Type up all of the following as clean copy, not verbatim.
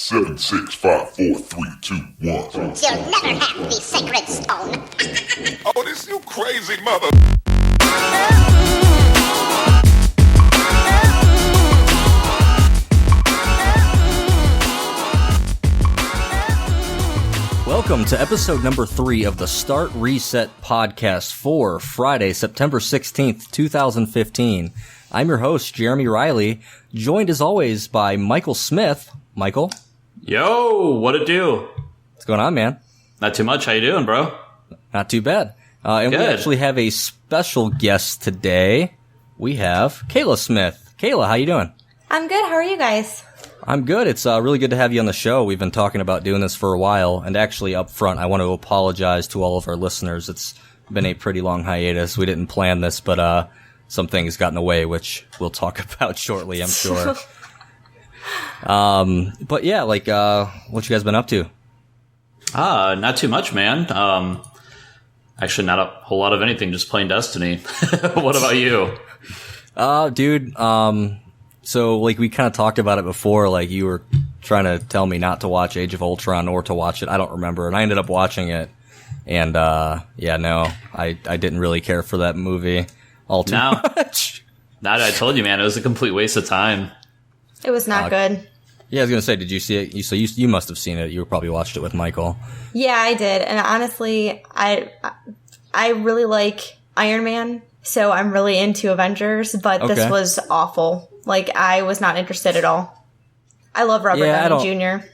7, 6, 5, 4, 3, 2, 1. You'll never have the sacred stone. Oh, this you crazy mother... Welcome to episode number 3 of the Start Reset Podcast for Friday, September 16th, 2015. I'm your host, Jeremy Riley, joined as always by Michael Smith. Michael? Yo, what it do? What's going on, man? Not too much. How you doing, bro? Not too bad. And Good. we actually have a special guest today. We have Kayla Smith. Kayla, how you doing? I'm good. How are you guys? I'm good. It's really good to have you on the show. We've been talking about doing this for a while, and actually up front, I want to apologize to all of our listeners. It's been a pretty long hiatus. We didn't plan this, but some things got in the way, which we'll talk about shortly, I'm sure. But yeah, like, what you guys been up to? Not too much, man. Actually, not a whole lot of anything, just playing Destiny. What about you? Dude, so, like, we kind of talked about it before, like, you were trying to tell me not to watch Age of Ultron or to watch it. I don't remember, and I ended up watching it, and, yeah, no, I didn't really care for that movie all too much. Not, I told you, man, it was a complete waste of time. It was not good. Yeah, I was gonna say, did you see it? So you must have seen it. You probably watched it with Michael. Yeah, I did. And honestly, I really like Iron Man, so I'm really into Avengers, but This was awful. Like, I was not interested at all. I love Robert Downey Jr.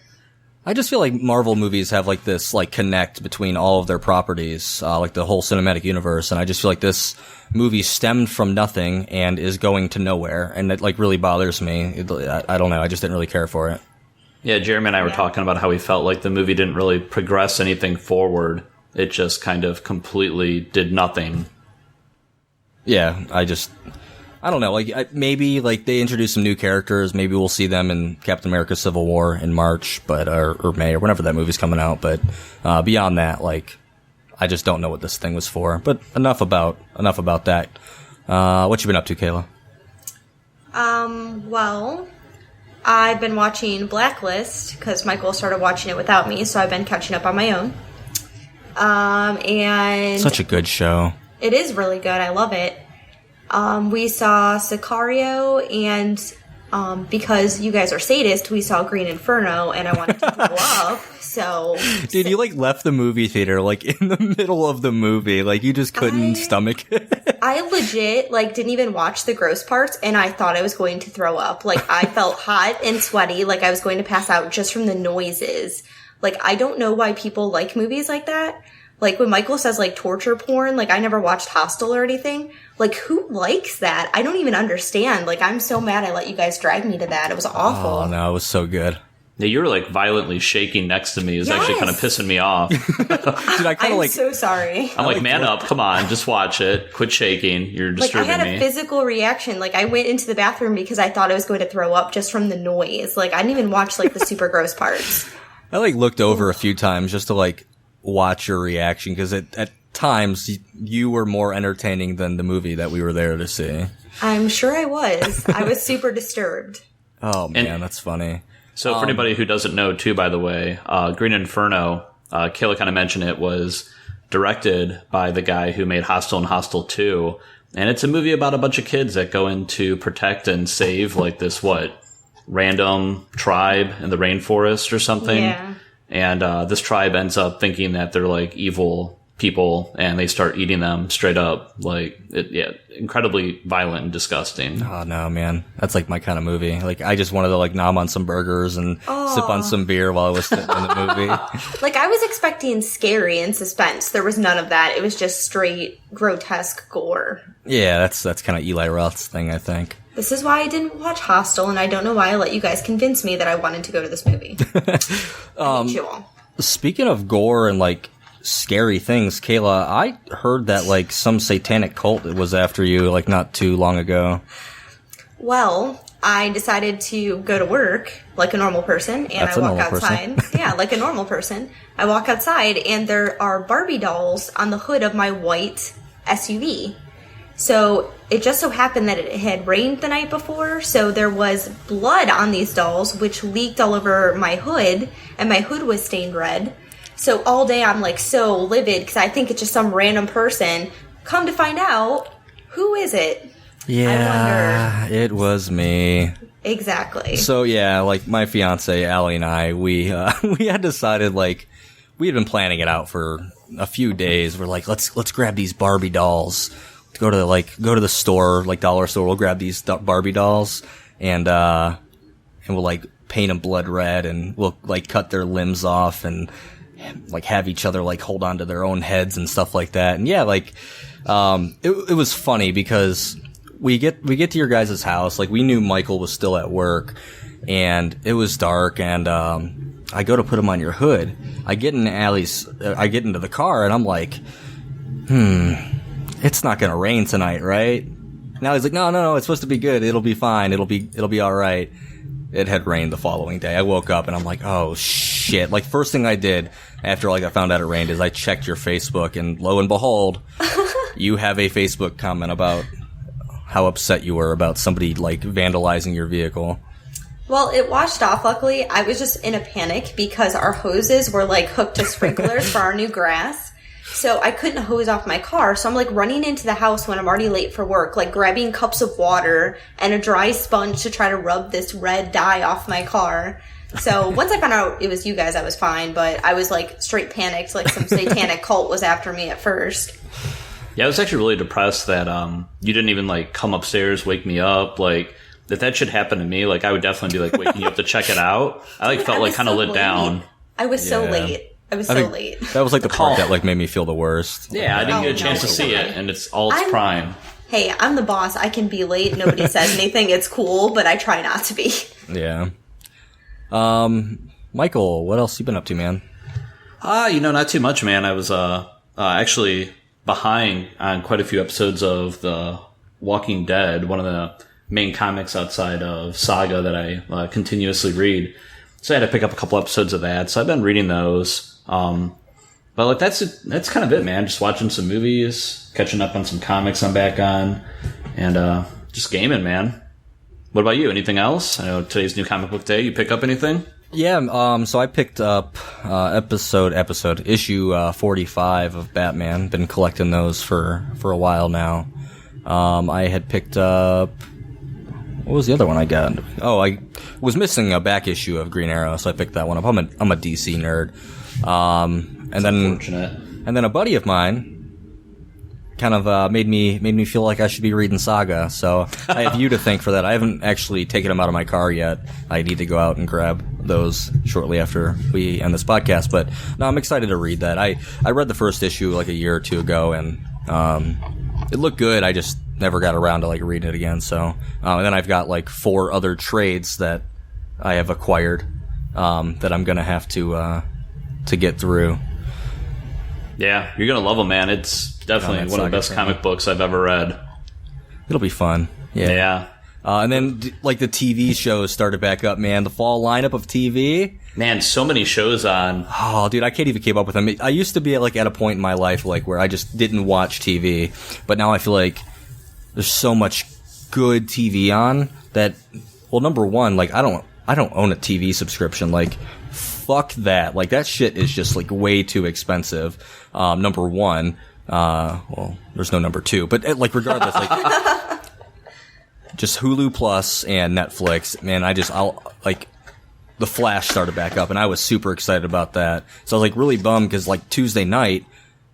I just feel like Marvel movies have, like, this, like, connect between all of their properties, like the whole cinematic universe, and I just feel like this movie stemmed from nothing and is going to nowhere, and it, like, really bothers me. I don't know, I just didn't really care for it. Yeah, Jeremy and I were talking about how we felt like the movie didn't really progress anything forward. It just kind of completely did nothing. Yeah, I don't know, like, maybe, like, they introduced some new characters, maybe we'll see them in Captain America Civil War in March, but, or May, or whenever that movie's coming out, but, beyond that, like, I just don't know what this thing was for, but enough about that. What you been up to, Kayla? Well, I've been watching Blacklist, because Michael started watching it without me, so I've been catching up on my own. And... Such a good show. It is really good, I love it. We saw Sicario, and because you guys are sadists, we saw Green Inferno, and I wanted to blow up, so... Dude, you, like, left the movie theater, like, in the middle of the movie. Like, you just couldn't stomach it. I legit, like, didn't even watch the gross parts, and I thought I was going to throw up. Like, I felt hot and sweaty, like I was going to pass out just from the noises. Like, I don't know why people like movies like that. Like, when Michael says, like, torture porn, like, I never watched Hostel or anything. Like, who likes that? I don't even understand. Like, I'm so mad I let you guys drag me to that. It was awful. Oh, no, it was so good. Yeah, you were, like, violently shaking next to me. It was actually kind of pissing me off. Dude, I'm so sorry. I'm like, man up, come on, just watch it. Quit shaking. You're disturbing me. Like, I had a physical reaction. Like, I went into the bathroom because I thought I was going to throw up just from the noise. Like, I didn't even watch, like, the super gross parts. I, like, looked over a few times just to, like, watch your reaction, because at times you were more entertaining than the movie that we were there to see. I'm sure I was. I was super disturbed. Oh, man, that's funny. So for anybody who doesn't know, too, by the way, Green Inferno, Kayla kind of mentioned it, was directed by the guy who made Hostel and Hostel 2. And it's a movie about a bunch of kids that go in to protect and save, like, this, random tribe in the rainforest or something. Yeah. And this tribe ends up thinking that they're, like, evil people, and they start eating them straight up. Like, incredibly violent and disgusting. Oh, no, man. That's, like, my kind of movie. Like, I just wanted to, like, nom on some burgers and sip on some beer while I was sitting in the movie. Like, I was expecting scary and suspense. There was none of that. It was just straight grotesque gore. Yeah, that's kind of Eli Roth's thing, I think. This is why I didn't watch Hostel, and I don't know why I let you guys convince me that I wanted to go to this movie. I hate you all. Speaking of gore and, like, scary things, Kayla, I heard that, like, some satanic cult was after you, like, not too long ago. Well, I decided to go to work like a normal person, and I walk outside. Yeah, like a normal person. I walk outside, and there are Barbie dolls on the hood of my white SUV. So it just so happened that it had rained the night before, so there was blood on these dolls, which leaked all over my hood, and my hood was stained red. So all day I'm like so livid because I think it's just some random person. Come to find out, who is it? Yeah, it was me. Exactly. So yeah, like my fiance Allie and I, we had decided, like, we had been planning it out for a few days. We're like, let's grab these Barbie dolls. Go to the store, like dollar store. We'll grab these Barbie dolls and we'll like paint them blood red, and we'll like cut their limbs off and like have each other like hold on to their own heads and stuff like that. And yeah, like it was funny because we get to your guys' house. Like, we knew Michael was still at work, and it was dark, and I go to put him on your hood. I get into the car, and I'm like, it's not gonna rain tonight, right? Now he's like, no, it's supposed to be good. It'll be fine. It'll be all right. It had rained the following day. I woke up and I'm like, oh shit. Like, first thing I did after like I found out it rained is I checked your Facebook, and lo and behold, you have a Facebook comment about how upset you were about somebody like vandalizing your vehicle. Well, it washed off, luckily. I was just in a panic because our hoses were like hooked to sprinklers for our new grass. So I couldn't hose off my car. So I'm like running into the house when I'm already late for work, like grabbing cups of water and a dry sponge to try to rub this red dye off my car. So once I found out it was you guys, I was fine. But I was like straight panicked, like some satanic cult was after me at first. Yeah, I was actually really depressed that you didn't even like come upstairs, wake me up. Like, if that should happen to me, like I would definitely be like waking you up to check it out. I like felt like kind of lit down. I was so late. I was so late. That was like the part that like made me feel the worst. Yeah, I didn't get a chance to see it, and it's all its prime. Hey, I'm the boss. I can be late. Nobody says anything. It's cool, but I try not to be. Yeah. Michael, what else you been up to, man? Not too much, man. I was actually behind on quite a few episodes of The Walking Dead, one of the main comics outside of Saga that I continuously read. So I had to pick up a couple episodes of that. So I've been reading those. But like that's kind of it, man. Just watching some movies, catching up on some comics I'm back on, and just gaming, man. What about you? Anything else? I know today's New Comic Book Day. You pick up anything? Yeah, so I picked up issue 45 of Batman. Been collecting those for a while now. I had picked up... What was the other one I got? Oh, I was missing a back issue of Green Arrow, so I picked that one up. I'm a DC nerd. And then a buddy of mine kind of made me feel like I should be reading Saga. So I have you to thank for that. I haven't actually taken them out of my car yet. I need to go out and grab those shortly after we end this podcast. But no, I'm excited to read that. I read the first issue like a year or two ago, and it looked good. I just never got around to like reading it again. So and then I've got like 4 other trades that I have acquired that I'm gonna have to get through. Yeah, you're gonna love them, man. It's definitely one of the best comic books I've ever read. It'll be fun. Yeah. And then like the TV shows started back up, man. The fall lineup of TV. Man, so many shows on. Oh, dude, I can't even keep up with them. I used to be at a point in my life like where I just didn't watch TV, but now I feel like there's so much good TV on that. Well, number one, like I don't own a TV subscription. Like, fuck that. Like, that shit is just like way too expensive. Number one. Well, there's no number 2, but like regardless, like just Hulu Plus and Netflix. Man, I'll like The Flash started back up, and I was super excited about that. So I was like really bummed because like Tuesday night,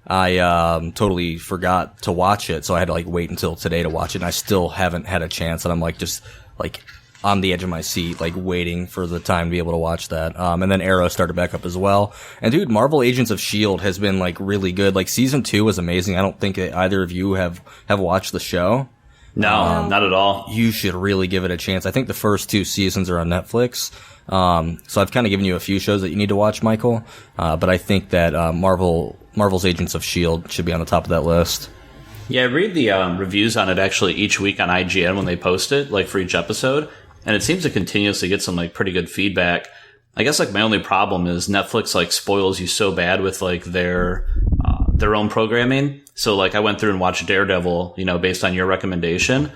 I totally forgot to watch it, so I had to like wait until today to watch it, and I still haven't had a chance. And I'm like just like on the edge of my seat, like waiting for the time to be able to watch that. And then Arrow started back up as well. And dude, Marvel Agents of S.H.I.E.L.D. has been like really good. Like season 2 was amazing. I don't think either of you have watched the show. No, not at all. You should really give it a chance. I think the first 2 seasons are on Netflix. So I've kind of given you a few shows that you need to watch, Michael. But I think that Marvel's Agents of S.H.I.E.L.D. should be on the top of that list. Yeah, I read the reviews on it actually each week on IGN when they post it, like for each episode. And it seems to continuously get some like pretty good feedback. I guess like my only problem is Netflix like spoils you so bad with like their their own programming. So like I went through and watched Daredevil, based on your recommendation.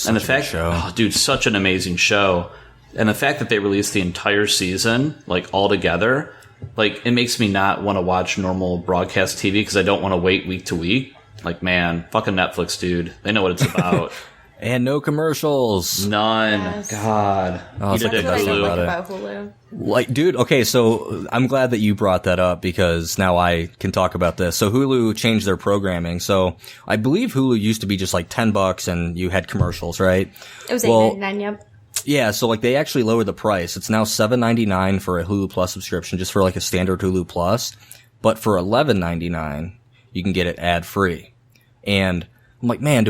And the fact, oh, dude, such an amazing show. And the fact that they released the entire season, like all together, like it makes me not want to watch normal broadcast TV because I don't want to wait week to week. Like, man, fucking Netflix, dude. They know what it's about. And no commercials. None. Yes. God. Oh, You did it, That's what I Hulu. like Hulu. about Hulu. Like, dude, okay, so I'm glad that you brought that up because now I can talk about this. So Hulu changed their programming. So I believe Hulu used to be just like $10 and you had commercials, right? It was $8.99, yep. Yeah, so like they actually lowered the price. It's now $7.99 for a Hulu Plus subscription, just for like a standard Hulu Plus. But for $11.99, you can get it ad free. And I'm like, man,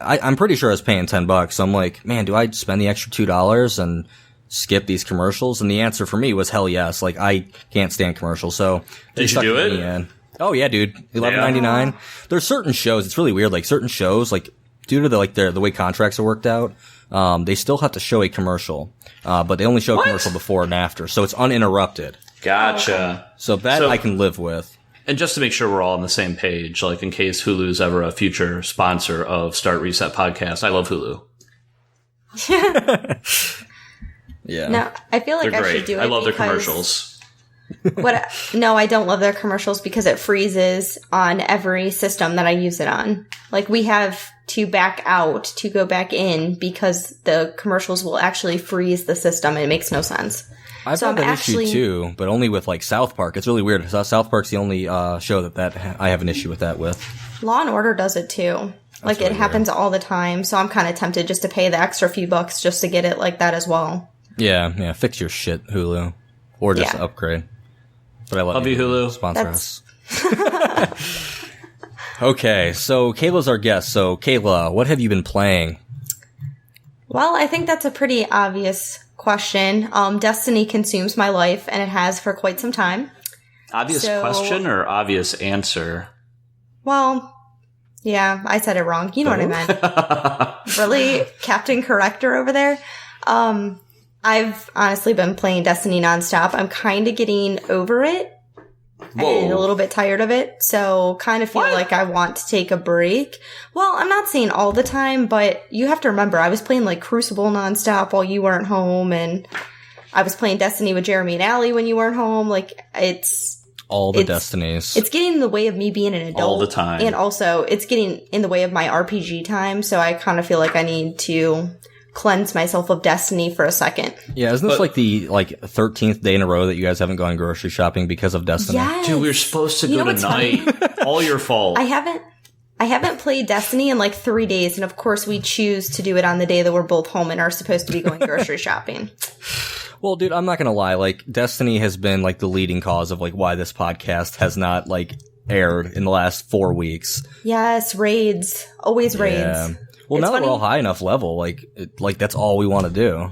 I'm pretty sure I was paying $10. So I'm like, man, do I spend the extra $2 and skip these commercials? And the answer for me was hell yes. Like I can't stand commercials. So they Did you do sucked me it? in. Oh yeah, dude. $11.99. There's certain shows. It's really weird. Like certain shows, like due to the way contracts are worked out, they still have to show a commercial. But they only show a commercial before and after. So it's uninterrupted. Gotcha. So that I can live with. And just to make sure we're all on the same page, like in case Hulu's ever a future sponsor of Start Reset Podcast, I love Hulu. Yeah. No, I feel like They're I should great. do it. I love their because- commercials. No, I don't love their commercials because it freezes on every system that I use it on. Like we have to back out to go back in because the commercials will actually freeze the system and it makes no sense. I've So had I'm that actually- issue too, but only with like South Park. It's really weird. South Park's the only show that I have an issue with that with. Law and Order does it too. Like really it happens all the time. So I'm kind of tempted just to pay the extra few bucks just to get it like that as well. Yeah. Fix your shit, Hulu, or just Yeah. upgrade. But I Love you, Hulu. Sponsor That's- us. Okay, so Kayla's our guest. So Kayla, what have you been playing? Well, I think that's a pretty obvious question. Destiny consumes my life and it has for quite some time. Obvious So- question or obvious answer? Well, yeah, I said it wrong. You know what I meant. Really? Captain Corrector over there? I've honestly been playing Destiny nonstop. I'm kind of getting over it and a little bit tired of it. So kind of feel like I want to take a break. Well, I'm not saying all the time, but you have to remember I was playing like Crucible nonstop while you weren't home, and I was playing Destiny with Jeremy and Allie when you weren't home. Like All the Destinies. it's getting in the way of me being an adult All the time. and also it's getting in the way of my RPG time. So I kind of feel like I need to cleanse myself of Destiny for a second. Yeah, isn't this like the 13th day in a row that you guys haven't gone grocery shopping because of Destiny? Yes. Dude, we were supposed to You go know what's funny? tonight. All your fault. I haven't played Destiny in like 3 days, and of course we choose to do it on the day that we're both home and are supposed to be going grocery shopping. Well, dude, I'm not gonna lie. Like, Destiny has been like the leading cause of like why this podcast has not like aired in the last 4 weeks. Yes, raids. Always raids. Yeah. Well, It's now that funny. we're all high enough level, like that's all we want to do.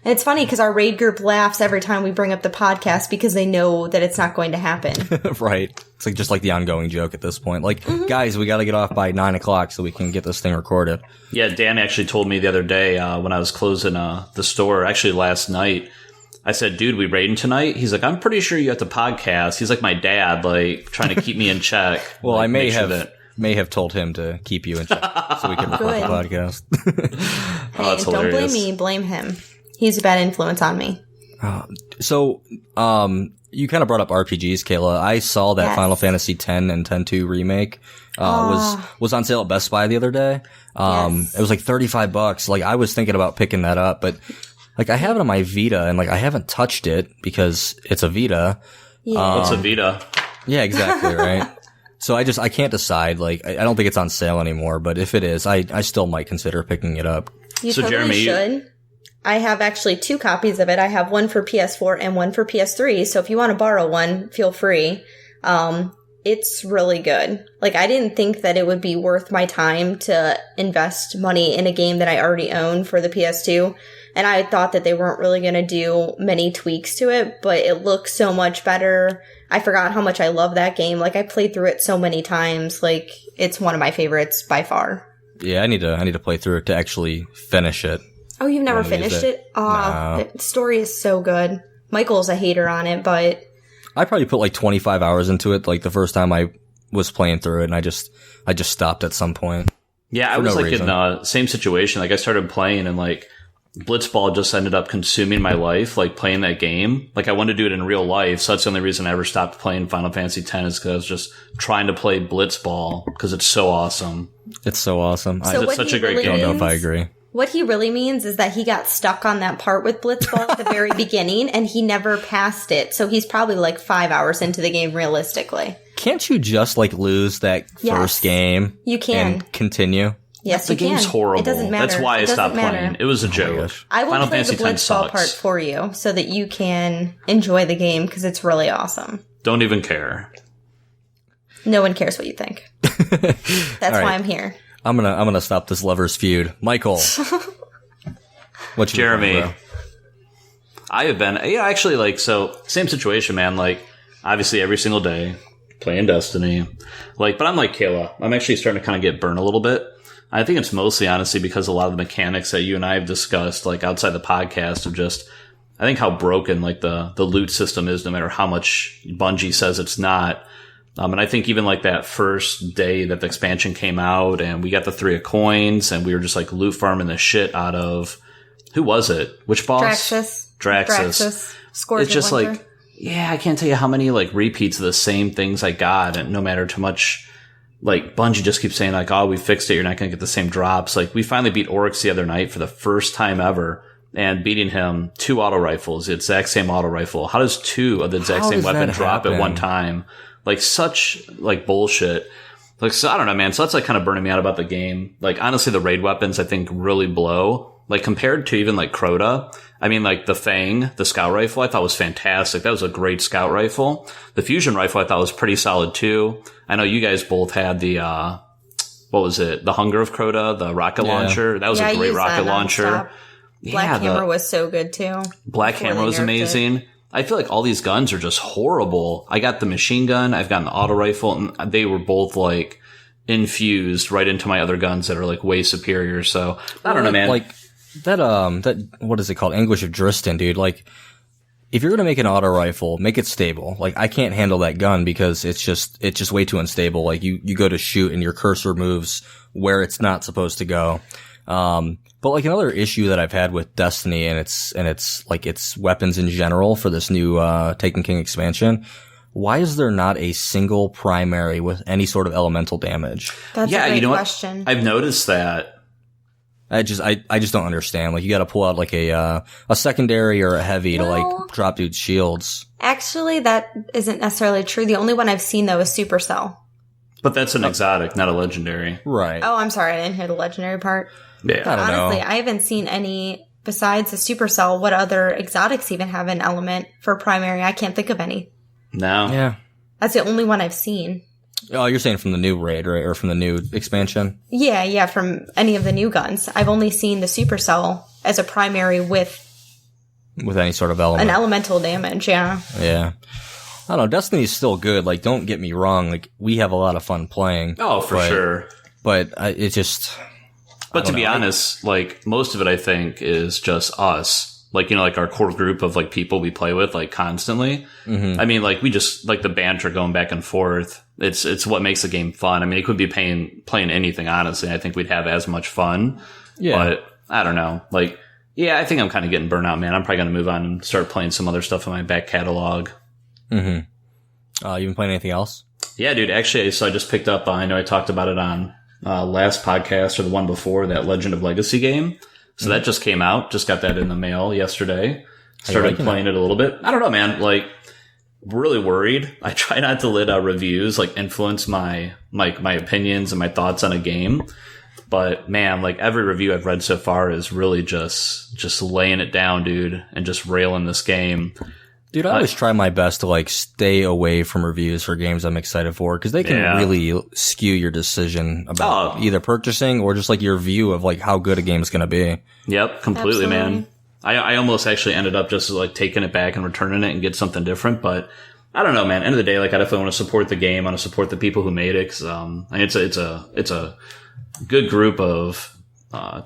And it's funny because our raid group laughs every time we bring up the podcast because they know that it's not going to happen. Right. It's like just like the ongoing joke at this point. Like, guys, we got to get off by 9 o'clock so we can get this thing recorded. Yeah, Dan actually told me the other day when I was closing the store, actually last night, I said, dude, we raiding tonight? He's like, I'm pretty sure you have to podcast. He's like my dad, like trying to keep me in check. Well, like, I may make sure have that- may have told him to keep you in check so we can record the podcast. Hey, that's don't blame hilarious. me, blame him. He's a bad influence on me. So, you kind of brought up RPGs, Kayla. I saw that Yes. Final Fantasy X and X-2 remake, was on sale at Best Buy the other day. Yes. It was like $35. Like, I was thinking about picking that up, but like, I have it on my Vita and like, I haven't touched it because it's a Vita. Yeah. What's a Vita? Yeah, exactly, right? So I can't decide. Like, I don't think it's on sale anymore, but if it is, I still might consider picking it up. You So, totally Jeremy, should. I have actually 2 copies of it. I have one for PS4 and one for PS3. So if you want to borrow one, feel free. It's really good. Like, I didn't think that it would be worth my time to invest money in a game that I already own for the PS2. And I thought that they weren't really going to do many tweaks to it, but it looks so much better. I forgot how much I love that game. Like, I played through it so many times. Like, it's one of my favorites by far. Yeah, I need to play through it to actually finish it. Oh, you've never Wanna use finished it? it? Oh, the story is so good. Michael's a hater on it, but I probably put like 25 hours into it, like the first time I was playing through it, and I just stopped at some point. Yeah, I was like in the same situation. Like I started playing and like Blitzball just ended up consuming my life, like playing that game. Like I wanted to do it in real life. So that's the only reason I ever stopped playing Final Fantasy X is because I was just trying to play Blitzball because it's so awesome. It's so awesome. It's such a great game. I don't know if I agree. What he really means is that he got stuck on that part with Blitzball at the very beginning and he never passed it. So he's probably like 5 hours into the game realistically. Can't you just like lose that first game? You can. And continue? Yes, the you can. game's horrible. It doesn't matter. That's why I stopped playing. It was a joke. I will Final play Fantasy the Blitzball part for you so that you can enjoy the game because it's really awesome. Don't even care. No one cares what you think. That's why I'm here. I'm gonna stop this lovers feud. Michael. What's your Jeremy? bro? I have been, actually, like, so, same situation, man. Like, obviously, every single day, playing Destiny. Like, but I'm like Kayla. I'm actually starting to kind of get burned a little bit. I think it's mostly, honestly, because a lot of the mechanics that you and I have discussed, like, outside the podcast of just, I think how broken, like, the loot system is, no matter how much Bungie says it's not. And I think even, like, that first day that the expansion came out, and we got the 3 of coins, and we were just, like, loot farming the shit out of... Who was it? Which boss? Draxus. Scourge it's just Winter. like, yeah, I can't tell you how many like repeats of the same things I got, and no matter too much, like Bungie just keeps saying like, oh, we fixed it, you're not going to get the same drops. Like we finally beat Oryx the other night for the first time ever, and beating him 2 auto rifles, the exact same auto rifle. How does 2 of the exact same weapon drop at one time? Like such like bullshit. Like, so I don't know, man. So that's like kind of burning me out about the game. Like honestly, the raid weapons I think really blow. Like compared to even like Crota, I mean like the Fang, the scout rifle, I thought was fantastic. That was a great scout rifle. The fusion rifle I thought was pretty solid too. I know you guys both had the, what was it? The Hunger of Crota, the rocket launcher. That was a great rocket launcher. Black Hammer was so good too. Black Hammer was amazing. I feel like all these guns are just horrible. I got the machine gun, I've gotten the auto rifle, and they were both like infused right into my other guns that are like way superior. So I don't know, man. Like, that what is it called? Anguish of Dristan, dude. Like, if you're gonna make an auto rifle, make it stable. Like, I can't handle that gun because it's just way too unstable. Like, you go to shoot and your cursor moves where it's not supposed to go. But like another issue that I've had with Destiny and it's like its weapons in general for this new, Taken King expansion. Why is there not a single primary with any sort of elemental damage? That's a great question. I've noticed that. I just don't understand. Like, you gotta pull out like a secondary or a heavy to like drop dude's shields. Actually, that isn't necessarily true. The only one I've seen though is Supercell. But that's an exotic, not a legendary. Right. Oh, I'm sorry. I didn't hear the legendary part. Yeah. I don't know. Honestly, I haven't seen any besides the Supercell. What other exotics even have an element for primary? I can't think of any. No. Yeah. That's the only one I've seen. Oh, you're saying from the new raid, right? Or from the new expansion? Yeah, from any of the new guns. I've only seen the Supercell as a primary with any sort of element. An elemental damage, yeah. Yeah. I don't know. Destiny's still good. Like, don't get me wrong. Like, we have a lot of fun playing. Oh, for sure. But it just... But to be honest, like, most of it, I think, is just us. Like, you know, like our core group of like people we play with like constantly. Mm-hmm. I mean, like we just like the banter going back and forth. It's what makes the game fun. I mean, it could be playing anything, honestly. I think we'd have as much fun. Yeah. But I don't know. Like, yeah, I think I'm kind of getting burnt out, man. I'm probably going to move on and start playing some other stuff in my back catalog. Mm-hmm. You been playing anything else? Yeah, dude. Actually, so I just picked up, I know I talked about it on last podcast or the one before, that Legend of Legacy game. So that just came out. Just got that in the mail yesterday. Started playing it a little bit. I don't know, man. Like, really worried. I try not to let reviews like influence my opinions and my thoughts on a game. But man, like every review I've read so far is really just laying it down, dude, and just railing this game. Dude, I always try my best to like stay away from reviews for games I'm excited for, because they can really skew your decision about either purchasing or just like your view of like how good a game is going to be. Yep, completely, Absolutely. man. I almost actually ended up just like taking it back and returning it and get something different, but I don't know, man. End of the day, like I definitely want to support the game. I want to support the people who made it, because it's a good group of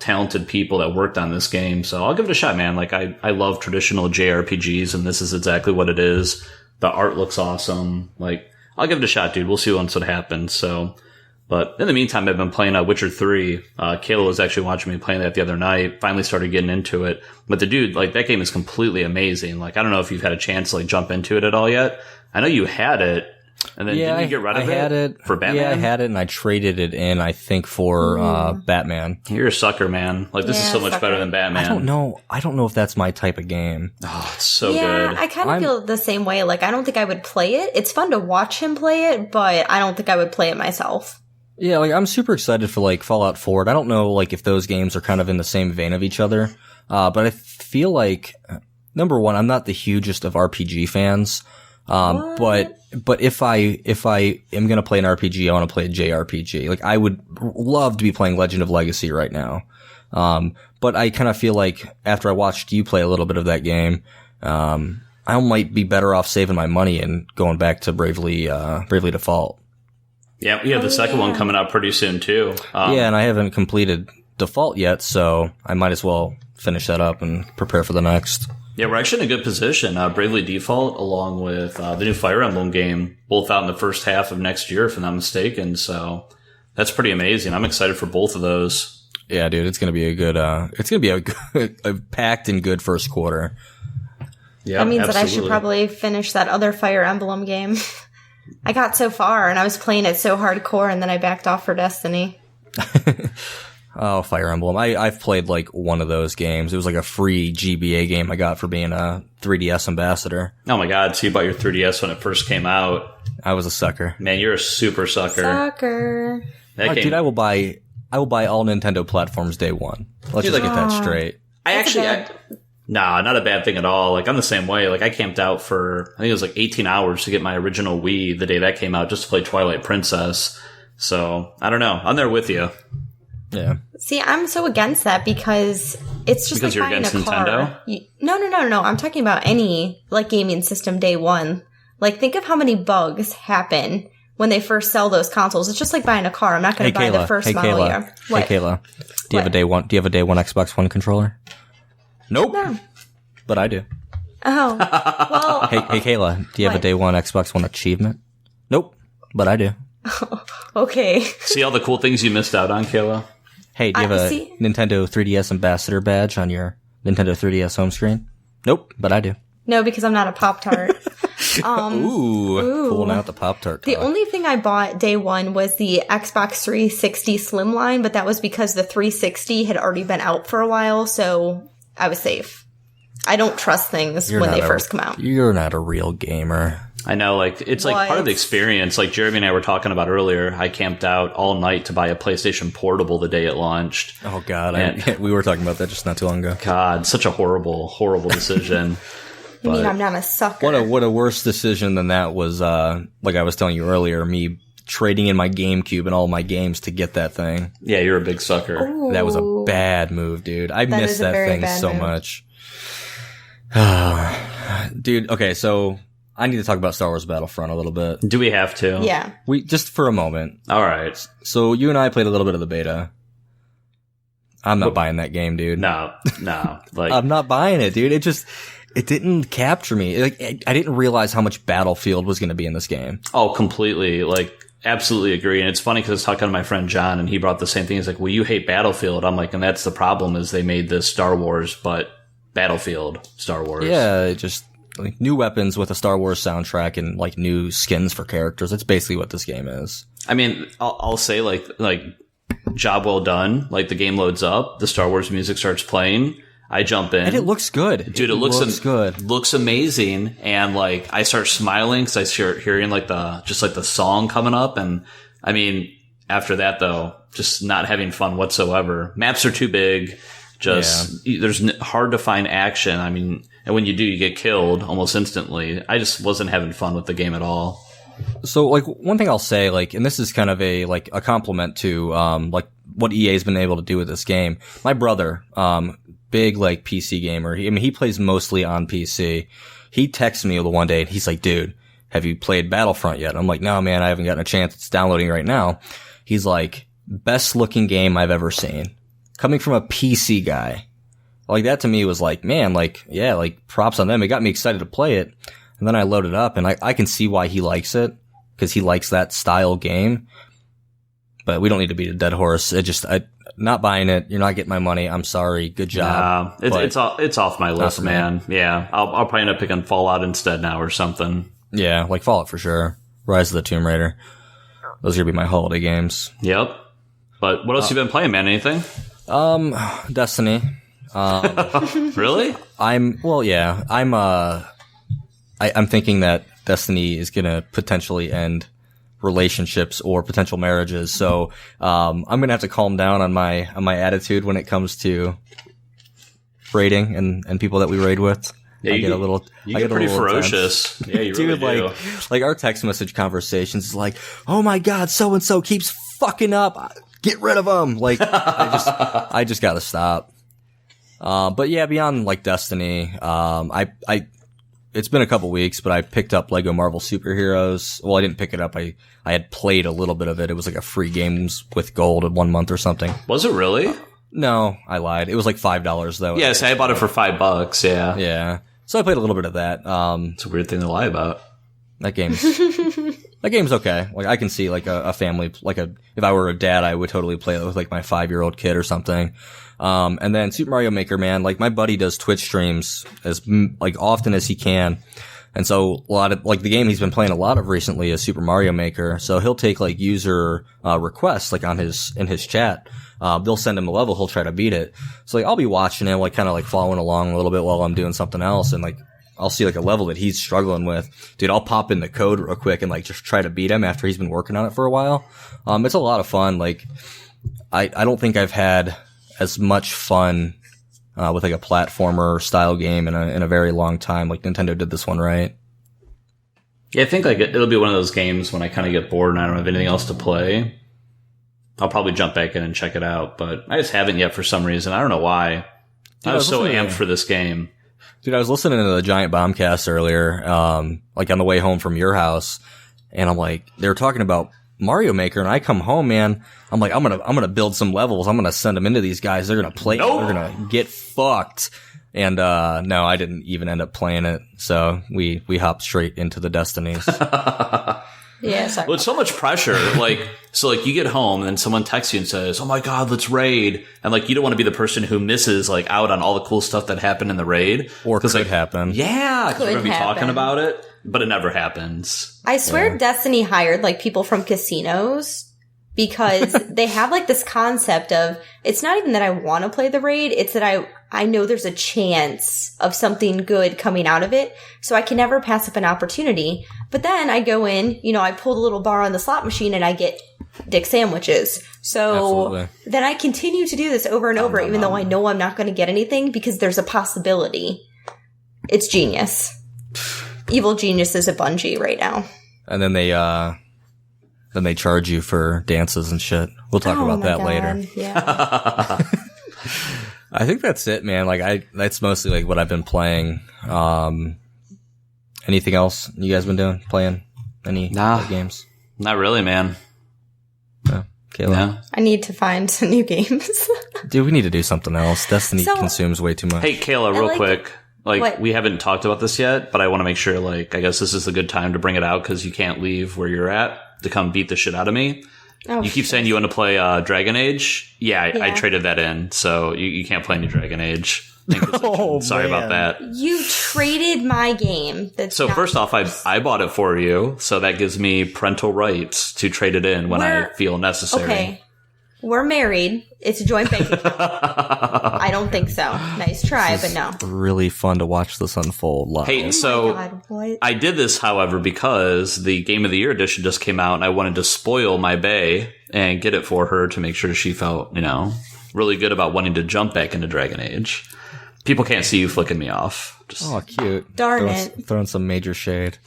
talented people that worked on this game. So I'll give it a shot, man. Like I love traditional JRPGs, and this is exactly what it is. The art looks awesome. Like I'll give it a shot, dude. We'll see once it happens. So, but in the meantime, I've been playing Witcher 3. Kayla was actually watching me playing that the other night. Finally started getting into it. But the dude, like, that game is completely amazing. Like, I don't know if you've had a chance to, like, jump into it at all yet. I know you had it. And then didn't you get rid of it? I had it for Batman? Yeah, I had it, and I traded it in, I think, for Batman. You're a sucker, man. Like, this is so much better than Batman. I don't know if that's my type of game. Oh, it's so good. Yeah, I kind of feel the same way. Like, I don't think I would play it. It's fun to watch him play it, but I don't think I would play it myself. Yeah, like, I'm super excited for, like, Fallout 4. I don't know, like, if those games are kind of in the same vein of each other. But I feel like, number one, I'm not the hugest of RPG fans. But if I am gonna play an RPG, I want to play a JRPG. Like, I would love to be playing Legend of Legacy right now. But I kind of feel like after I watched you play a little bit of that game, I might be better off saving my money and going back to Bravely Default. Yeah, we have the second one coming out pretty soon too. Yeah, and I haven't completed Default yet, so I might as well finish that up and prepare for the next. Yeah, we're actually in a good position. Bravely Default, along with the new Fire Emblem game, both out in the first half of next year, if I'm not mistaken. So that's pretty amazing. I'm excited for both of those. Yeah, dude, it's gonna be a good. It's gonna be a packed and good first quarter. Yeah, that means absolutely. that I should probably finish that other Fire Emblem game. I got so far, and I was playing it so hardcore, and then I backed off for Destiny. Oh, Fire Emblem. I've played like one of those games. It was like a free GBA game I got for being a 3DS ambassador. Oh my god, so you bought your 3DS when it first came out. I was a sucker. Man, you're a super sucker. That game. Dude, I will buy all Nintendo platforms day one. Let's just get that straight. Not a bad thing at all. Like, I'm the same way. Like, I camped out for, I think it was like 18 hours to get my original Wii the day that came out just to play Twilight Princess. So, I don't know. I'm there with you. Yeah. See, I'm so against that because it's just because like you're buying against a car. Nintendo? No. I'm talking about any like gaming system day one. Like, think of how many bugs happen when they first sell those consoles. It's just like buying a car. I'm not going to buy the first model year. What? Hey, Kayla. Do you have a day one Xbox One controller? Nope. No. But I do. Oh. Well. Hey, Kayla. Do you have a day one Xbox One achievement? Nope. But I do. Okay. See all the cool things you missed out on, Kayla? Hey, do you have a Nintendo 3DS ambassador badge on your Nintendo 3DS home screen? Nope, but I do. No, because I'm not a Pop-Tart. Ooh, pulling out the Pop-Tart. The only thing I bought day one was the Xbox 360 Slimline, but that was because the 360 had already been out for a while, so I was safe. I don't trust things when they first come out. You're not a real gamer. I know, like, it's like part of the experience. Like Jeremy and I were talking about earlier, I camped out all night to buy a PlayStation Portable the day it launched. Oh, God. We were talking about that just not too long ago. God, such a horrible, horrible decision. You mean I'm not a sucker? What a worse decision than that was, like I was telling you earlier, me trading in my GameCube and all my games to get that thing. Yeah, you're a big sucker. Ooh. That was a bad move, dude. I missed that thing so much. Dude, okay, so I need to talk about Star Wars Battlefront a little bit. Do we have to? Yeah. Just for a moment. All right. So you and I played a little bit of the beta. I'm not buying that game, dude. No. Like, I'm not buying it, dude. It didn't capture me. Like, I didn't realize how much Battlefield was going to be in this game. Oh, completely. Like, absolutely agree. And it's funny because I was talking to my friend John, and he brought the same thing. He's like, well, you hate Battlefield. I'm like, and that's the problem is they made this Star Wars, but Battlefield Star Wars. Yeah, just like new weapons with a Star Wars soundtrack and like new skins for characters. That's basically what this game is. I mean, I'll say like job well done. Like the game loads up, the Star Wars music starts playing. I jump in. And it looks good. Dude, it looks good. Looks amazing. And like, I start smiling because I start hearing like the song coming up. And I mean, after that though, just not having fun whatsoever. Maps are too big. There's hard to find action. I mean, and when you do, you get killed almost instantly. I just wasn't having fun with the game at all. So like one thing I'll say, like, and this is kind of a compliment to, like what EA has been able to do with this game. My brother, big like PC gamer. He plays mostly on PC. He texted me the one day and he's like, dude, have you played Battlefront yet? I'm like, no, man, I haven't gotten a chance. It's downloading right now. He's like, best looking game I've ever seen. Coming from a PC guy. Like that to me was like, man, like, yeah, like props on them. It got me excited to play it. And then I loaded up and I can see why he likes it. because he likes that style game. But we don't need to beat a dead horse. Not buying it. You're not getting my money. I'm sorry. Good job. It's off my list, man. Yeah, I'll probably end up picking Fallout instead now or something. Yeah, like Fallout for sure. Rise of the Tomb Raider. Those are gonna be my holiday games. Yep. But what else you been playing, man? Anything? Destiny. Really? I'm thinking that Destiny is gonna potentially end relationships or potential marriages. So, I'm gonna have to calm down on my attitude when it comes to raiding and people that we raid with. Yeah, I get pretty ferocious. Intense. Yeah, you really do. Like our text message conversations is like, oh my god, so and so keeps fucking up. Get rid of them. Like, I just gotta stop. But yeah, beyond like Destiny, it's been a couple weeks, but I picked up Lego Marvel Superheroes. Well, I didn't pick it up. I had played a little bit of it. It was like a free games with gold in 1 month or something. Was it really? No, I lied. It was like $5 though. Yes, I bought it for $5. Yeah. Yeah. So I played a little bit of that. It's a weird thing to lie about. That game's okay. Like I can see like a family, if I were a dad, I would totally play it with like my 5-year-old kid or something. And then Super Mario Maker, man, like my buddy does Twitch streams as like often as he can. And so a lot of like the game he's been playing a lot of recently is Super Mario Maker. So he'll take like user requests like in his chat. They'll send him a level, he'll try to beat it. So like I'll be watching him, like kind of like following along a little bit while I'm doing something else, and like I'll see like a level that he's struggling with. Dude, I'll pop in the code real quick and like just try to beat him after he's been working on it for a while. It's a lot of fun. Like I don't think I've had as much fun with like a platformer style game in a very long time. Like Nintendo did this one right. Yeah, I think like it'll be one of those games when I kind of get bored and I don't have anything else to play. I'll probably jump back in and check it out, but I just haven't yet for some reason. I don't know why. Dude, I was so amped for this game. Dude, I was listening to the Giant Bombcast earlier, like on the way home from your house, and I'm like, they were talking about Mario Maker, and I come home, man, I'm like, I'm gonna build some levels. I'm gonna send them into these guys. They're gonna play it. They're gonna get fucked. And, no, I didn't even end up playing it. So we hopped straight into the Destinies. Yeah, sorry. Well, it's so much pressure. So you get home and then someone texts you and says, oh my God, let's raid. And like, you don't want to be the person who misses like out on all the cool stuff that happened in the raid. Or could like, happen. Yeah. Cause we're going to be talking about it, but it never happens. I swear Destiny hired like people from casinos because they have like this concept of, it's not even that I want to play the raid. It's that I know there's a chance of something good coming out of it. So I can never pass up an opportunity. But then I go in, I pull the little bar on the slot machine and I get dick sandwiches. So Absolutely. Then I continue to do this over and over, even though I know I'm not going to get anything because there's a possibility. It's genius. Evil geniuses at Bungie right now. And then they charge you for dances and shit. We'll talk about that later. Yeah. I think that's it, man. Like that's mostly like what I've been playing. Anything else you guys been doing? Playing any games? Not really, man. No. Kayla? No. I need to find some new games. Dude, we need to do something else. Destiny consumes way too much. Hey, Kayla, real quick. What? We haven't talked about this yet, but I want to make sure, I guess this is a good time to bring it out because you can't leave where you're at to come beat the shit out of me. You keep saying you want to play Dragon Age. Yeah, I traded that in, so you can't play any Dragon Age. Sorry about that. You traded my game. So first off, I bought it for you, so that gives me parental rights to trade it in when I feel necessary. Okay. We're married. It's a joint bank account. I don't think so. Nice try, but no. Really fun to watch this unfold live. Hey, what? I did this, however, because the Game of the Year edition just came out, and I wanted to spoil my bae and get it for her to make sure she felt, really good about wanting to jump back into Dragon Age. People can't see you flicking me off. Cute. Darn it. Throwing some major shade.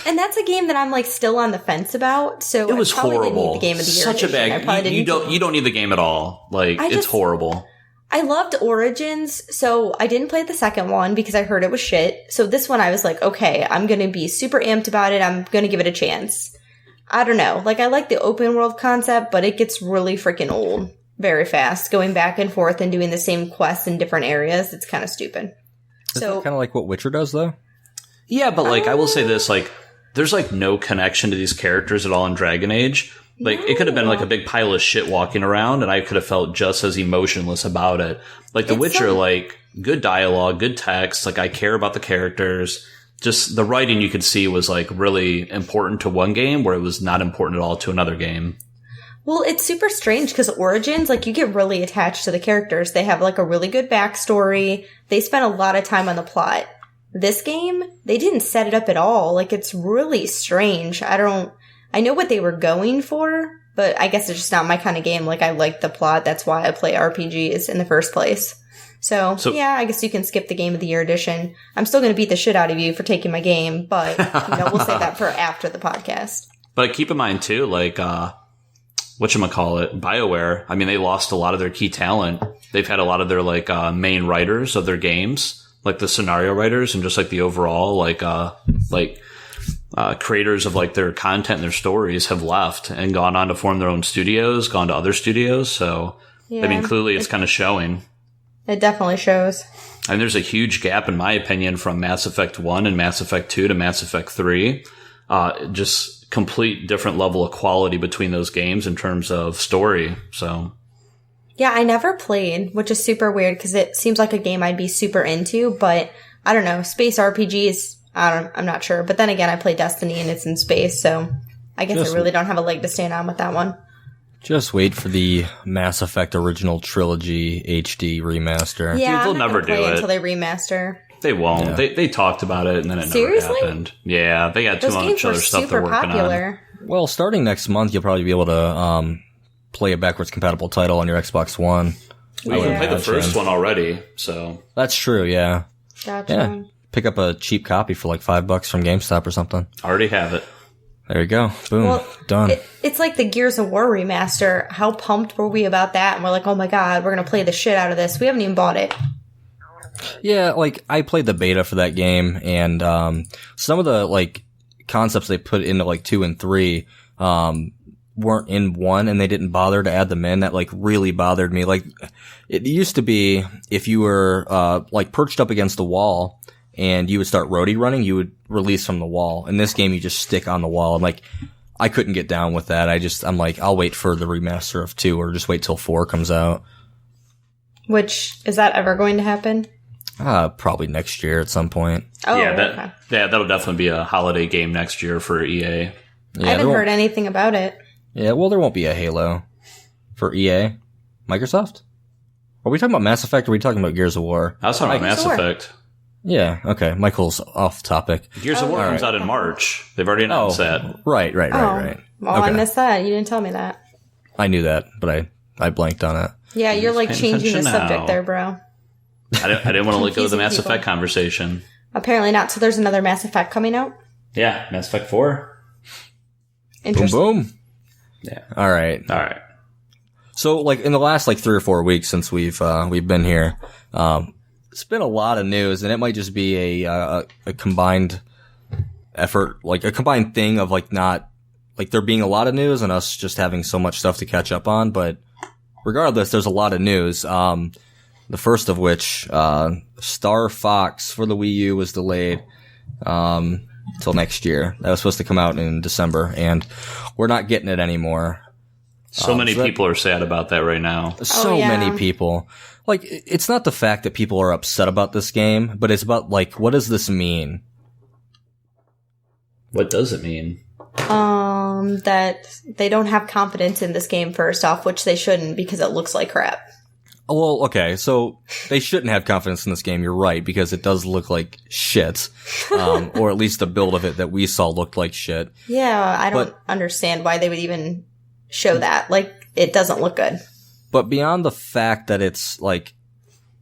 And that's a game that I'm still on the fence about. So it was horrible. Didn't need the Game of the Year. Such a bad. You don't need the game at all. It's horrible. I loved Origins, so I didn't play the second one because I heard it was shit. So this one I was like, okay, I'm gonna be super amped about it. I'm gonna give it a chance. I don't know. I like the open world concept, but it gets really freaking old very fast. Going back and forth and doing the same quests in different areas, it's kind of stupid. Is that kind of like what Witcher does, though? Yeah, but I will say this, there's like no connection to these characters at all in Dragon Age. Like, it could have been like a big pile of shit walking around, and I could have felt just as emotionless about it. Like, The Witcher, like, good dialogue, good text, like, I care about the characters. Just the writing you could see was, like, really important to one game, where it was not important at all to another game. Well, it's super strange, because Origins, like, you get really attached to the characters. They have, like, a really good backstory. They spent a lot of time on the plot. This game, they didn't set it up at all. Like, it's really strange. I know what they were going for, but I guess it's just not my kind of game. Like, I like the plot. That's why I play RPGs in the first place. So yeah, I guess you can skip the Game of the Year edition. I'm still going to beat the shit out of you for taking my game, but, we'll save that for after the podcast. But keep in mind, too, like, whatchamacallit, BioWare, I mean, they lost a lot of their key talent. They've had a lot of their, like, main writers of their games, like the scenario writers and just, like, the overall, creators of like their content and their stories have left and gone on to form their own studios, gone to other studios. So, yeah, I mean, clearly it's kind of showing. It definitely shows. And there's a huge gap, in my opinion, from Mass Effect 1 and Mass Effect 2 to Mass Effect 3. Just complete different level of quality between those games in terms of story. So, yeah, I never played, which is super weird because it seems like a game I'd be super into, but I don't know, space RPGs, I'm not sure. But then again, I play Destiny and it's in space, so I guess I really don't have a leg to stand on with that one. Just wait for the Mass Effect Original Trilogy HD remaster. Yeah, they'll never do it until they remaster. They won't. Yeah. They talked about it and then it never happened. Yeah, they got too much other stuff they're working on. Well, starting next month, you'll probably be able to play a backwards compatible title on your Xbox One. We can play the first one already, so that's true. Yeah. Gotcha. Yeah. Pick up a cheap copy for like $5 from GameStop or something. Already have it. There you go. Boom. Well, done. It's like the Gears of War remaster. How pumped were we about that? And we're like, oh my god, we're going to play the shit out of this. We haven't even bought it. Yeah, like, I played the beta for that game, and some of the, like, concepts they put into, like, 2 and 3 weren't in 1, and they didn't bother to add them in. That, like, really bothered me. Like, it used to be, if you were, like, perched up against the wall, and you would start roadie running, you would release from the wall. In this game, you just stick on the wall. I'm like, I couldn't get down with that. I'm like, I'll wait for the remaster of 2, or just wait till 4 comes out. Which, is that ever going to happen? Probably next year at some point. Oh, yeah, okay. That'll definitely be a holiday game next year for EA. Yeah, I haven't heard anything about it. Yeah, well, there won't be a Halo for EA. Microsoft? Are we talking about Mass Effect, or are we talking about Gears of War? I was talking about Mass Effect. Yeah, okay. Michael's off topic. Gears of War comes out in March. They've already announced that. Right. Well, okay. I missed that. You didn't tell me that. I knew that, but I blanked on it. Yeah, you're like changing the subject there, bro. I didn't want to let go of the Mass Effect conversation. Apparently not. So there's another Mass Effect coming out? Yeah, Mass Effect 4. Interesting. Boom, boom. Yeah. All right. So, like, in the last, like, 3 or 4 weeks since we've been here, it's been a lot of news, and it might just be a combined effort, like, a combined thing of, like, not, like, there being a lot of news and us just having so much stuff to catch up on, but regardless, there's a lot of news. The first of which, Star Fox for the Wii U was delayed, till next year. That was supposed to come out in December, and we're not getting it anymore. So many people are sad about that right now. So many people. Like, it's not the fact that people are upset about this game, but it's about, like, what does this mean? What does it mean? That they don't have confidence in this game, first off, which they shouldn't because it looks like crap. Well, okay, so they shouldn't have confidence in this game, you're right, because it does look like shit. Or at least the build of it that we saw looked like shit. Yeah, I don't understand why they would even show that. Like, it doesn't look good. But beyond the fact that it's, like,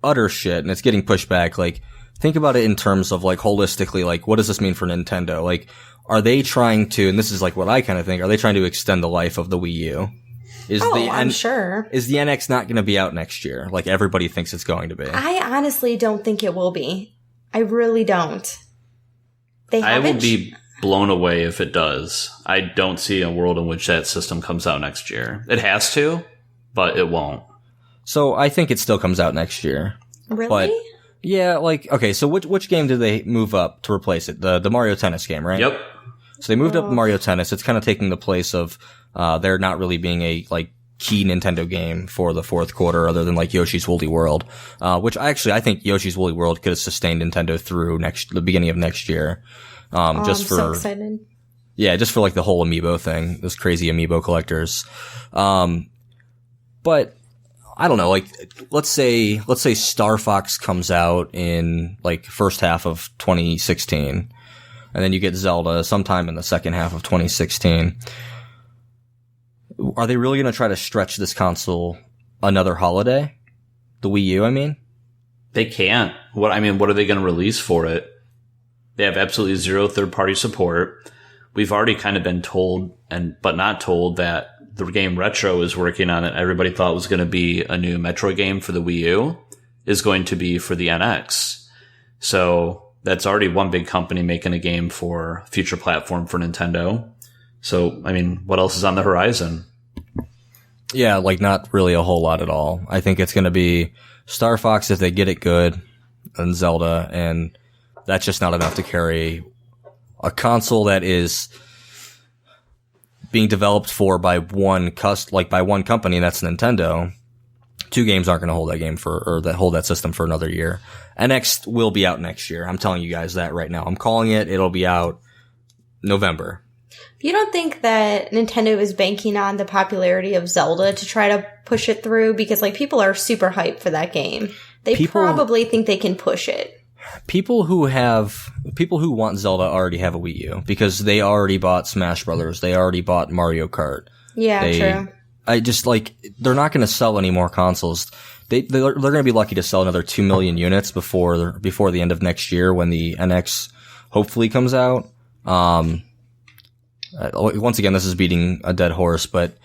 utter shit and it's getting pushed back, like, think about it in terms of, like, holistically, like, what does this mean for Nintendo? Like, are they trying to, and this is, like, what I kind of think, are they trying to extend the life of the Wii U? I'm sure. Is the NX not going to be out next year, like everybody thinks it's going to be? I honestly don't think it will be. I really don't. I will be blown away if it does. I don't see a world in which that system comes out next year. It has to, but it won't. So I think it still comes out next year. Really? But yeah, like, okay, so which game did they move up to replace it? The Mario Tennis game, right? Yep. So they moved up Mario Tennis. It's kind of taking the place of there not really being a like key Nintendo game for the fourth quarter other than like Yoshi's Woolly World, which I think Yoshi's Woolly World could have sustained Nintendo through the beginning of next year. Just for, so excited. Yeah, just for like the whole amiibo thing, those crazy amiibo collectors. But I don't know, like let's say Star Fox comes out in like first half of 2016, and then you get Zelda sometime in the second half of 2016. Are they really going to try to stretch this console another holiday? The Wii U, I mean? They can't. What are they going to release for it? They have absolutely zero third-party support. We've already kind of been told, but not told, that the game Retro is working on it. Everybody thought it was going to be a new Metroid game for the Wii U, is going to be for the NX. So that's already one big company making a game for a future platform for Nintendo. So, I mean, what else is on the horizon? Yeah, like not really a whole lot at all. I think it's going to be Star Fox if they get it good, and Zelda, and that's just not enough to carry a console that is being developed by one company, and that's Nintendo. Two games aren't going to hold that game hold that system for another year. NX will be out next year. I'm telling you guys that right now. I'm calling it. It'll be out November. You don't think that Nintendo is banking on the popularity of Zelda to try to push it through? Because like people are super hyped for that game. They probably think they can push it. People who want Zelda already have a Wii U because they already bought Smash Brothers. They already bought Mario Kart. Yeah, true. I just like, they're not going to sell any more consoles. They're going to be lucky to sell another 2 million units before the end of next year when the NX hopefully comes out. Once again, this is beating a dead horse, but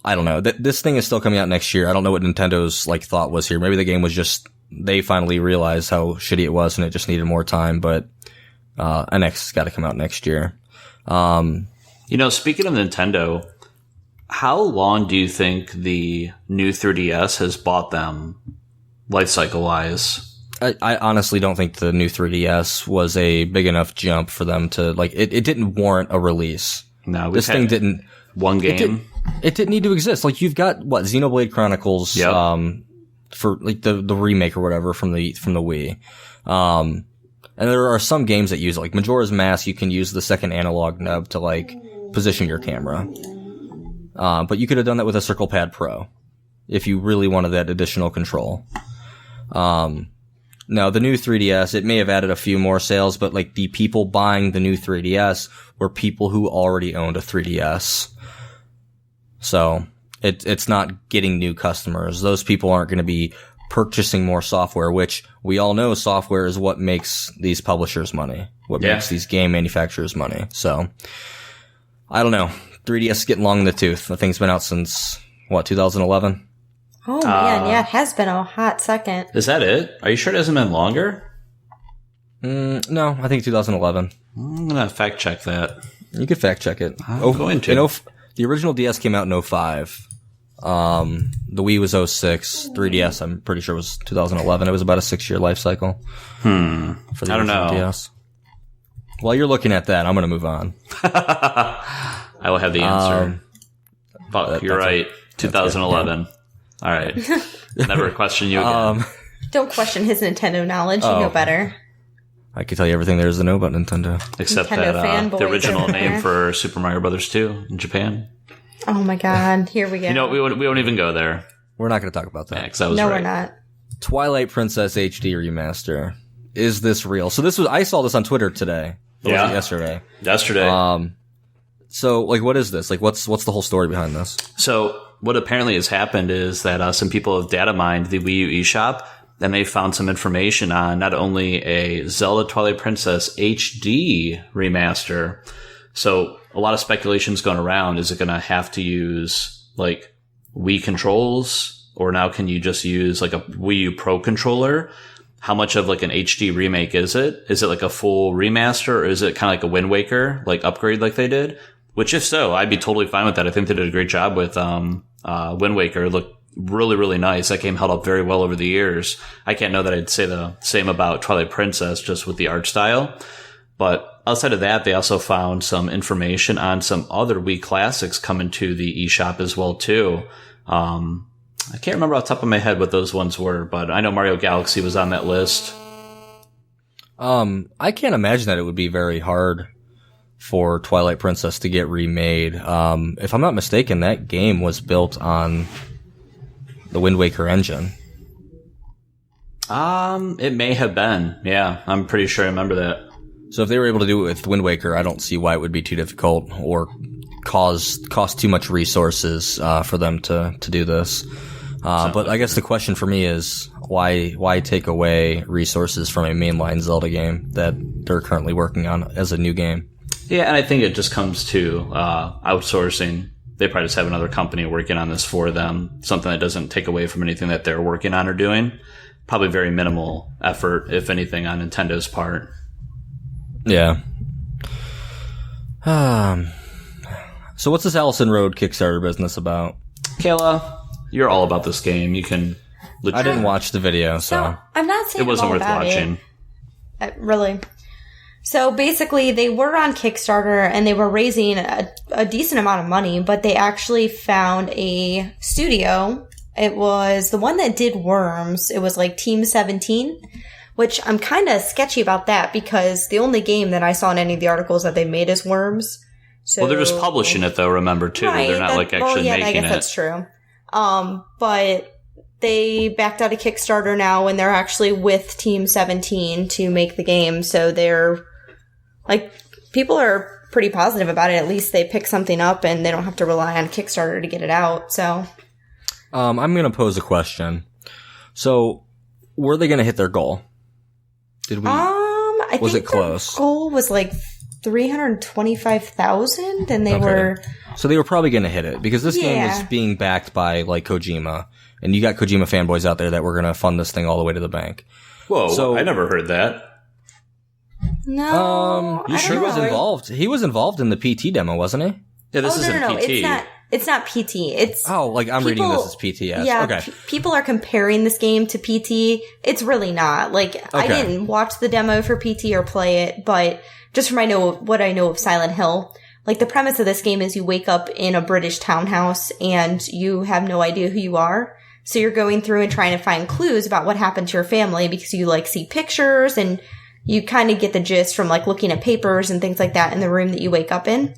I don't know. This thing is still coming out next year. I don't know what Nintendo's like thought was here. Maybe the game was just, they finally realized how shitty it was and it just needed more time, but NX has got to come out next year. Speaking of Nintendo, how long do you think the new 3DS has bought them life cycle wise? I honestly don't think the new 3DS was a big enough jump for them to, like, it didn't warrant a release. No, this thing didn't. One game? It didn't need to exist. Like, you've got, Xenoblade Chronicles, for, like, the remake or whatever from the Wii. And there are some games that use it. Like, Majora's Mask, you can use the second analog nub to, like, position your camera. But you could have done that with a Circle Pad Pro if you really wanted that additional control. Now, the new 3DS, it may have added a few more sales, but like the people buying the new 3DS were people who already owned a 3DS. So it's not getting new customers. Those people aren't going to be purchasing more software, which we all know software is what makes these publishers money, makes these game manufacturers money. So I don't know. 3DS is getting long in the tooth. The thing's been out since 2011? Oh man, yeah, it has been a hot second. Is that it? Are you sure it hasn't been longer? No, I think 2011. I'm gonna fact check that. You could fact check it. I'm going to. The original DS came out in 05. The Wii was 06. 3DS, I'm pretty sure, was 2011. It was about a 6-year life cycle. For the I don't know. DS. While you're looking at that, I'm gonna move on. I will have the answer. But you're right. 2011. All right. Never question you again. Don't question his Nintendo knowledge. You know better. I can tell you everything there is to know about Nintendo. Except Nintendo that the original name for Super Mario Brothers 2 in Japan. Oh my god. Here we go. We won't even go there. We're not going to talk about that. Yeah, 'cause I was right. We're not. Twilight Princess HD Remaster. Is this real? So I saw this on Twitter today. Yeah. Yesterday. So, like, what is this? Like, what's the whole story behind this? So, what apparently has happened is that some people have data mined the Wii U eShop, and they found some information on not only a Zelda Twilight Princess HD remaster. So, a lot of speculation's going around. Is it going to have to use, like, Wii controls? Or now can you just use, like, a Wii U Pro controller? How much of, like, an HD remake is it? Is it, like, a full remaster, or is it kind of like a Wind Waker, like, upgrade like they did? Which, if so, I'd be totally fine with that. I think they did a great job with Wind Waker. It looked really, really nice. That game held up very well over the years. I can't know that I'd say the same about Twilight Princess just with the art style. But outside of that, they also found some information on some other Wii classics coming to the eShop as well, too. I can't remember off the top of my head what those ones were, but I know Mario Galaxy was on that list. I can't imagine that it would be very hard for Twilight Princess to get remade. If I'm not mistaken, that game was built on the Wind Waker engine. It may have been. Yeah, I'm pretty sure I remember that. So if they were able to do it with Wind Waker, I don't see why it would be too difficult or cost too much resources for them to do this. But I guess the question for me is why take away resources from a mainline Zelda game that they're currently working on as a new game? Yeah, and I think it just comes to outsourcing. They probably just have another company working on this for them, something that doesn't take away from anything that they're working on or doing. Probably very minimal effort, if anything, on Nintendo's part. Yeah. So what's this Allison Road Kickstarter business about? Kayla, you're all about this game. You can... I didn't watch the video, so... I'm not saying it wasn't all worth about watching. Really. So basically, they were on Kickstarter, and they were raising a decent amount of money, but they actually found a studio. It was the one that did Worms. It was like Team 17, which I'm kind of sketchy about that because the only game that I saw in any of the articles that they made is Worms. So, well, they're just publishing it, though, remember, too. Right, they're not, actually making it. I guess that's true. But they backed out of Kickstarter now, and they're actually with Team 17 to make the game. So they're, people are pretty positive about it. At least they pick something up, and they don't have to rely on Kickstarter to get it out, so... I'm going to pose a question. So, were they going to hit their goal? Did we? I was think it close? Their goal was 325,000, and they were. So they were probably going to hit it because this game was being backed by Kojima, and you got Kojima fanboys out there that were going to fund this thing all the way to the bank. Whoa! So, I never heard that. No, you sure he was involved? He was involved in the PT demo, wasn't he? Yeah, this isn't no, PT. It's not PT. It's I'm reading this as PT. Yes. Yeah, okay. People are comparing this game to PT. It's really not. I didn't watch the demo for PT or play it, but just from what I know of Silent Hill, the premise of this game is you wake up in a British townhouse and you have no idea who you are. So you're going through and trying to find clues about what happened to your family because you see pictures and you kind of get the gist from looking at papers and things like that in the room that you wake up in.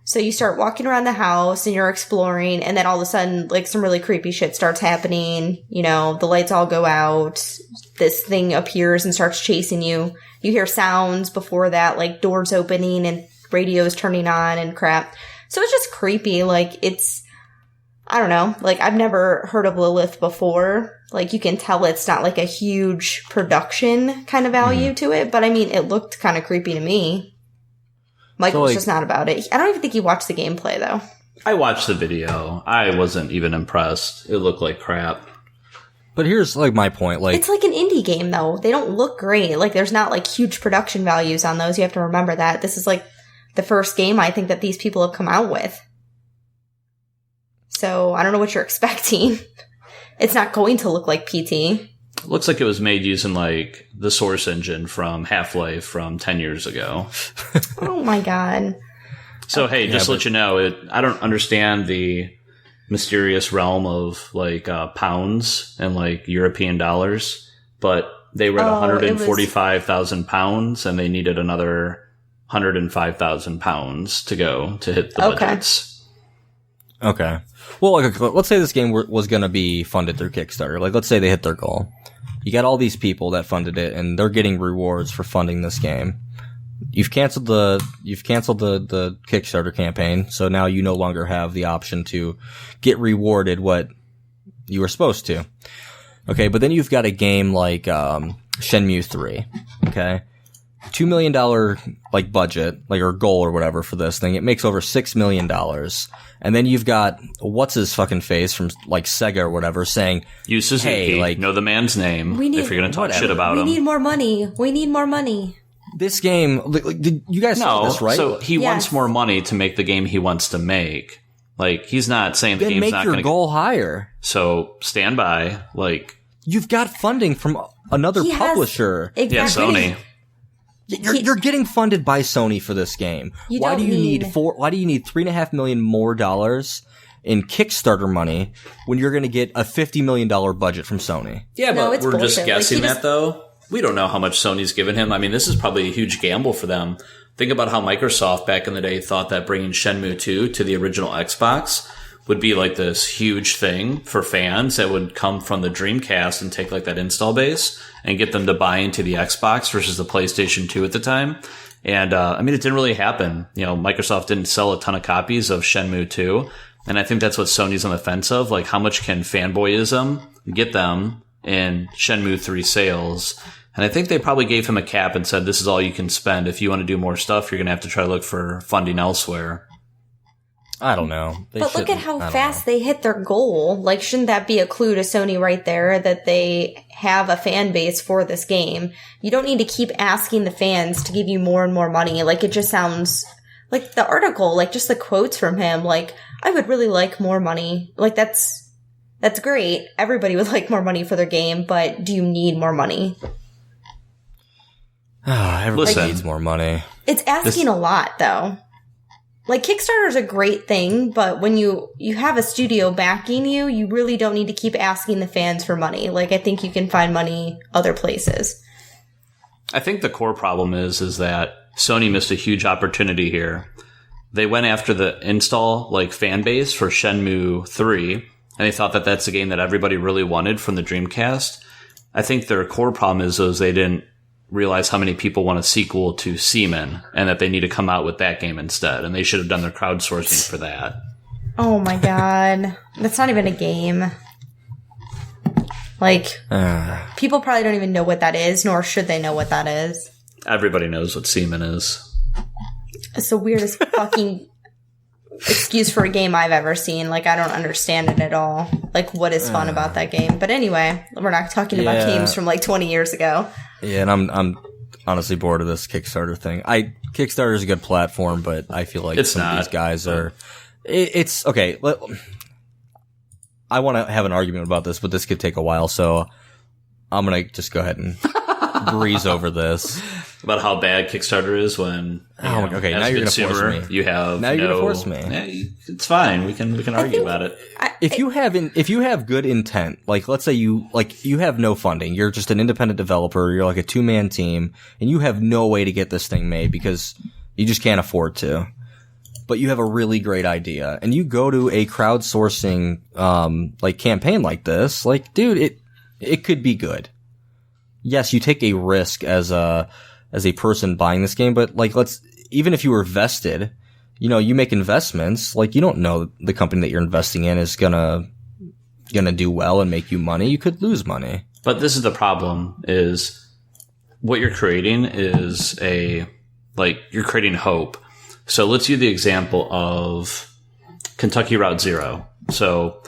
So you start walking around the house and you're exploring, and then all of a sudden, some really creepy shit starts happening. The lights all go out. This thing appears and starts chasing you. You hear sounds before that, doors opening and radios turning on and crap. So it's just creepy. It's, I don't know. I've never heard of Lilith before. You can tell it's not a huge production kind of value to it, but I mean, it looked kind of creepy to me. Michael's just not about it. I don't even think he watched the gameplay, though. I watched the video. I wasn't even impressed. It looked like crap. But here's my point. It's an indie game, though. They don't look great. There's not huge production values on those. You have to remember that. This is the first game I think that these people have come out with. So I don't know what you're expecting. It's not going to look like PT. It looks like it was made using the Source engine from Half-Life from 10 years ago. Oh my god. So hey, just to let you know, I don't understand the mysterious realm of pounds and European dollars, but they were at 145,000 pounds and they needed another 105,000 pounds to go to hit the budgets. Okay. Well, let's say this game was going to be funded through Kickstarter. Let's say they hit their goal. You got all these people that funded it, and they're getting rewards for funding this game. You've canceled the Kickstarter campaign, so now you no longer have the option to get rewarded what you were supposed to. Okay, but then you've got a game like Shenmue 3. Okay, $2 million budget, or goal or whatever for this thing. It makes over $6 million. And then you've got what's his fucking face from Sega or whatever saying, "You Suzuki, hey, know the man's name if you're going to talk shit about him. We need more money. We need more money." This game, did you guys saw this, right? So he wants more money to make the game he wants to make. He's not saying the game's not going to make your goal higher. So stand by. You've got funding from another publisher. Exactly. Yeah, Sony. You're getting funded by Sony for this game. Why do you need $3.5 million more in Kickstarter money when you're going to get a $50 million budget from Sony? Yeah, No, but it's we're bullshit. just guessing that, though. We don't know how much Sony's given him. I mean, this is probably a huge gamble for them. Think about how Microsoft back in the day thought that bringing Shenmue 2 to the original Xbox would be like this huge thing for fans that would come from the Dreamcast and take like that install base and get them to buy into the Xbox versus the PlayStation 2 at the time. And, I mean, it didn't really happen. You know, Microsoft didn't sell a ton of copies of Shenmue 2. And I think that's what Sony's on the fence of. Like, how much can fanboyism get them in Shenmue 3 sales? And I think they probably gave him a cap and said, this is all you can spend. If you want to do more stuff, you're going to have to try to look for funding elsewhere. I don't know. But look at how fast they hit their goal. Like, shouldn't that be a clue to Sony right there that they have a fan base for this game? You don't need to keep asking the fans to give you more and more money. Like, it just sounds like the article, like just the quotes from him, like, I would really like more money. Like, that's great. Everybody would like more money for their game, but do you need more money? Everybody needs more money. It's asking a lot, though. Like, Kickstarter is a great thing, but when you have a studio backing you, you really don't need to keep asking the fans for money. Like, I think you can find money other places. I think the core problem is that Sony missed a huge opportunity here. They went after the install, like, fan base for Shenmue 3, and they thought that that's a game that everybody really wanted from the Dreamcast. I think their core problem is they didn't realize how many people want a sequel to Seaman and that they need to come out with that game instead. And they should have done their crowdsourcing for that. Oh my god. That's not even a game. Like, people probably don't even know what that is, nor should they know what that is. Everybody knows what Seaman is. It's the weirdest fucking excuse for a game I've ever seen. Like, I don't understand it at all. Like, what is fun about that game? But anyway, we're not talking about games from like 20 years ago. Yeah, and I'm honestly bored of this Kickstarter thing. Kickstarter is a good platform, but I feel like some of these guys are. It's okay. I want to have an argument about this, but this could take a while, so I'm gonna just go ahead and breeze over this. About how bad Kickstarter is when okay, now you're gonna force me. You have you're gonna force me. Yeah, it's fine. We can argue about it. If you have good intent, like let's say you have no funding, you're just an independent developer, you're like a 2-man team, and you have no way to get this thing made because you just can't afford to. But you have a really great idea, and you go to a crowdsourcing like campaign like this, like dude, it could be good. Yes, you take a risk as a person buying this game, but like even if you were vested, you know, you make investments, like you don't know the company that you're investing in is gonna do well and make you money. You could lose money. But this is the problem, is what you're creating is you're creating hope. So let's use the example of Kentucky Route Zero. So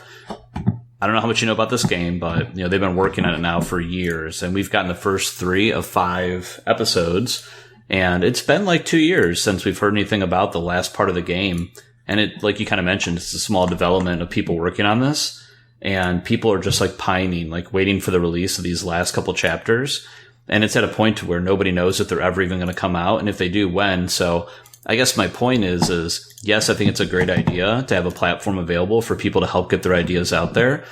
I don't know how much you know about this game, but you know they've been working on it now for years, and we've gotten the first 3 of 5 episodes, and it's been like 2 years since we've heard anything about the last part of the game. And it, like you kind of mentioned, it's a small development of people working on this, and people are just like pining, like waiting for the release of these last couple chapters. And it's at a point to where nobody knows if they're ever even going to come out, and if they do, when. So I guess my point is yes, I think it's a great idea to have a platform available for people to help get their ideas out there.